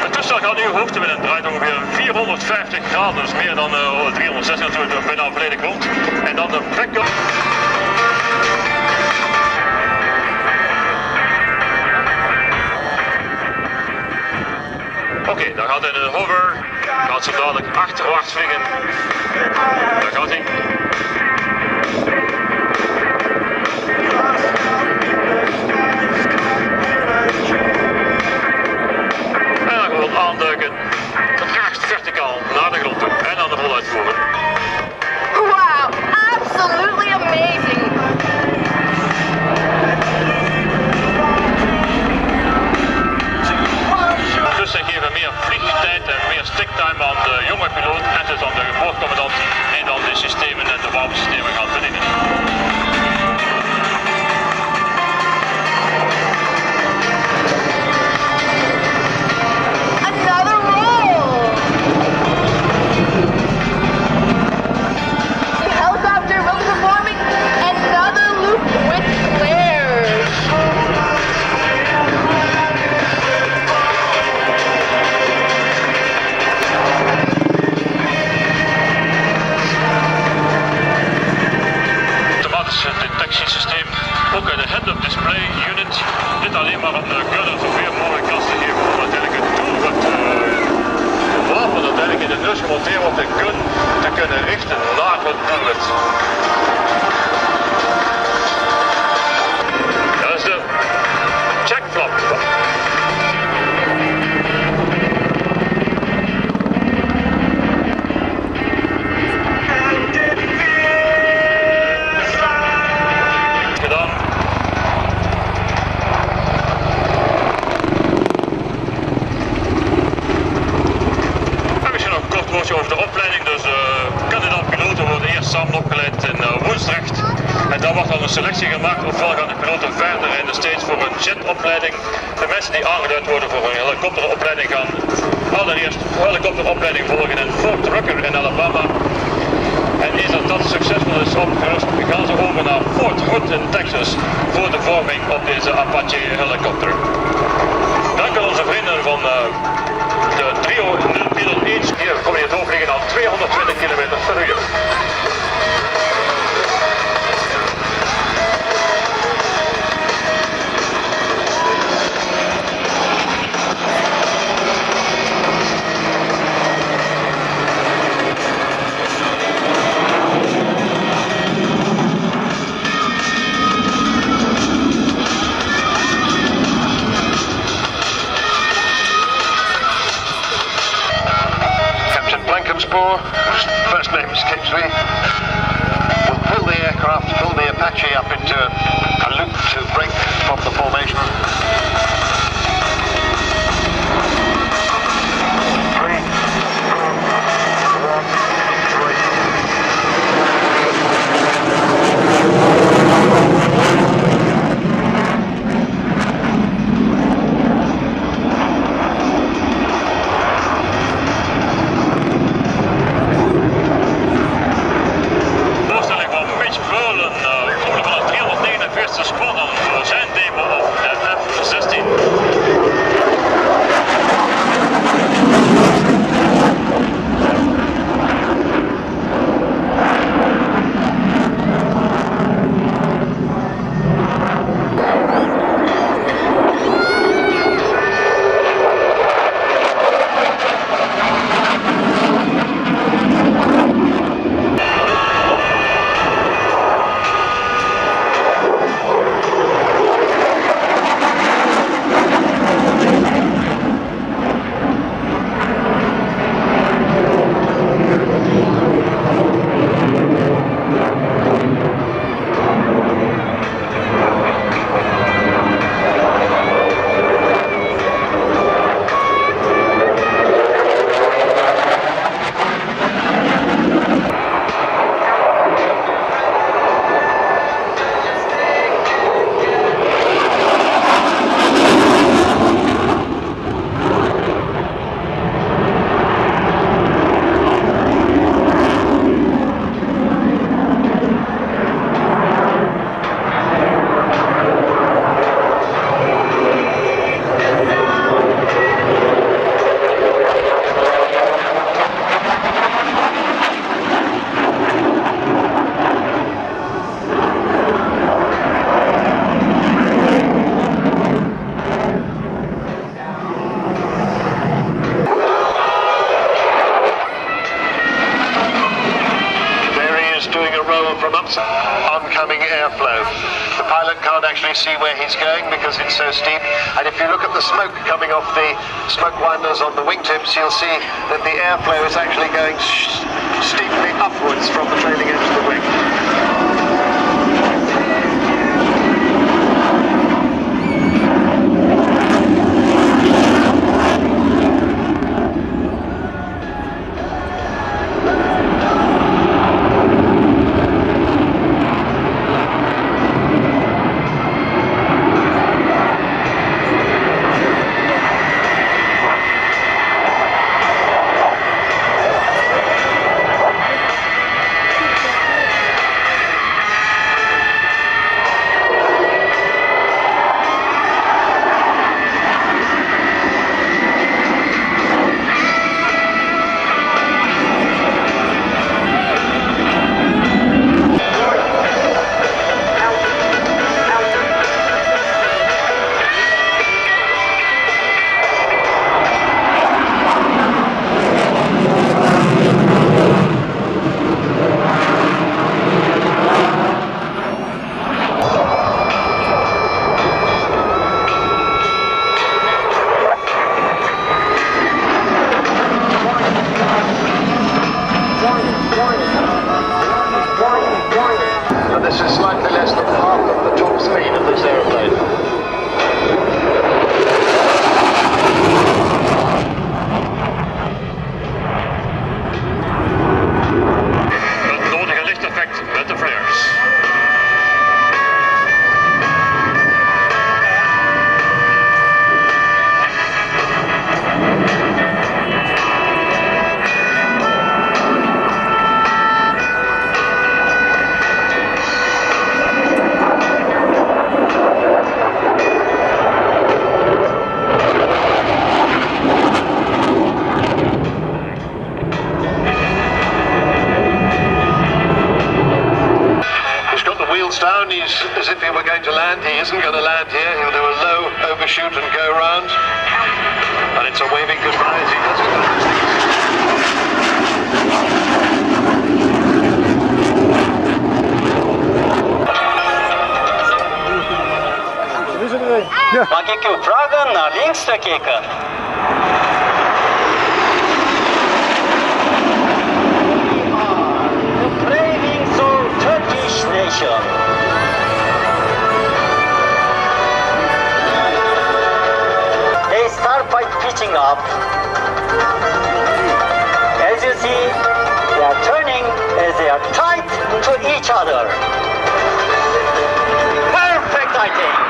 Het toestel gaat nu hoogte met een draait ongeveer 450 graden, dus meer dan 360 natuurlijk, bijna volledig rond. En dan de backup. Oké, dan gaat hij in de hover, gaat zo dadelijk achterwaarts vliegen. Daar gaat hij. En dan gewoon aanduiken, rechts verticaal naar de grond toe en dan de rol uitvoeren. Wow, absolutely amazing. Dus zij geven meer vliegtijd en meer sticktime aan de jonge piloot en dus aan de boordcommandant en dan de systemen en de wapensystemen gaan bedienen. Another roll. The helicopter will be performing another loop with flares. vluchten naar het doelwit. Dat is de checkflap. Gedaan. En misschien nog een kort woordje over de opleiding. Dus kandidaat-piloten worden eerst samen opgeleid in Woensdrecht. En dan wordt dan een selectie gemaakt. Ofwel gaan de piloten verder in de States voor een jetopleiding. De mensen die aangeduid worden voor een helikopteropleiding gaan allereerst een helikopteropleiding volgen in Fort Rucker in Alabama. En eens dat succesvol is opgerust, gaan ze over naar Fort Hood in Texas voor de vorming op deze Apache helikopter. Dank aan onze vrienden van de trio 0-1. Hier kom je doorvliegen aan 220 km per uur. whose first name escapes me, will pull the aircraft, pull the Apache up into a loop to break from the formation. 3, 2, 1, 3. Oncoming airflow. The pilot can't actually see where he's going because it's so steep, and if you look at the smoke coming off the smoke winders on the wingtips, you'll see that the airflow is actually going steeply upwards from the trailing edge of the wing. isn't going to land here. He'll do a low overshoot and go round. And it's a waving goodbye as he does it. Mag ik u vragen naar links te kijken? Braving through Turkish nation. They start by pitching up. As you see, they are turning as they are tied to each other. Perfect, I think.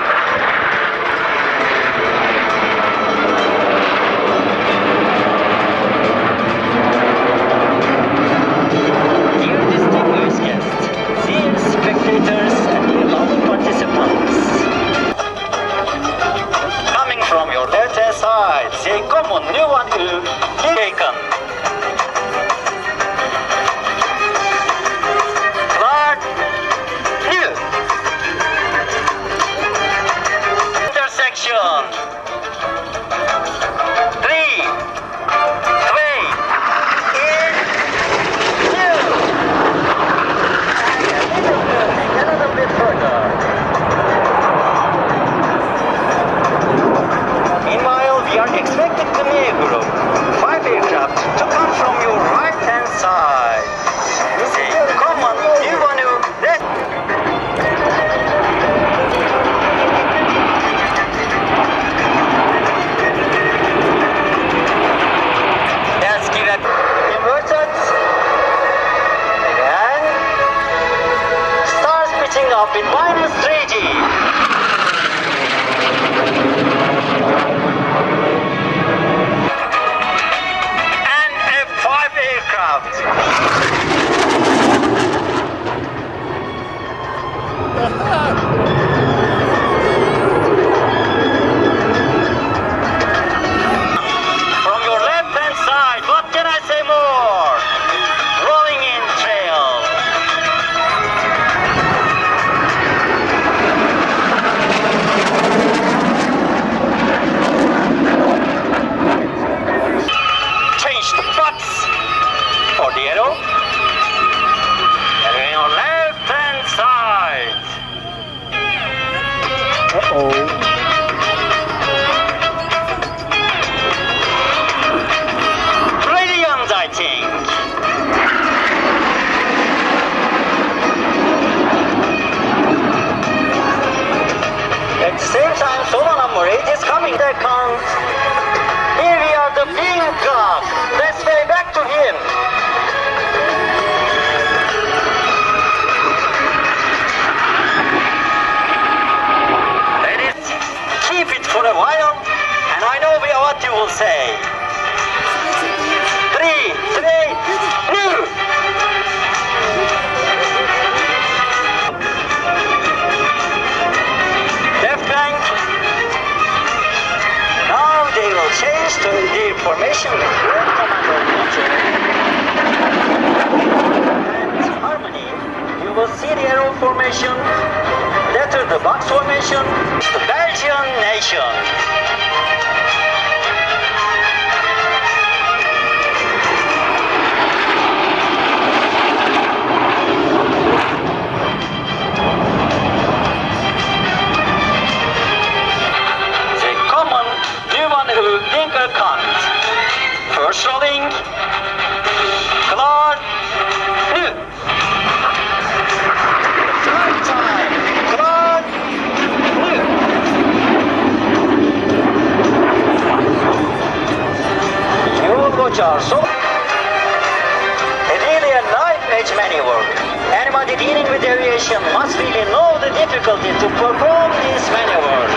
Spectators and other participants. Coming from your left-hand side, say common new one who taken. Clark, new. Intersection. 3, 2, in, new. Meanwhile, we are expecting the main group, 5 aircraft, to come from your right-hand side. Say, come on, you want to... Let's give it inverted. Again. Stars pitching up in minus 3G. And F5 aircraft. From your left-hand side, what can I say more? Rolling in trail. Change the box for the arrow. And on your left-hand side. Brilliant, I think. At the same time, solo number 8 is coming. There comes. Here we are, the Pink Club. Let's play back to him. Ladies, keep it for a while, and I know what you will say. 3, 2, new. Left flank. Now they will change to the formation with Red Commander control. And harmony, you will see the arrow formation, later the box formation, the Belgian nation. The common new one who Dinker comes. First rolling, Clark, new. Third time, Clark, new. You will watch our so. Really a knife-edge maneuver. Anybody dealing with aviation must really know the difficulty to perform this maneuver.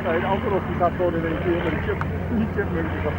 Nee, de andere die gaat gewoon in één keer met die chip. Die chip die gaat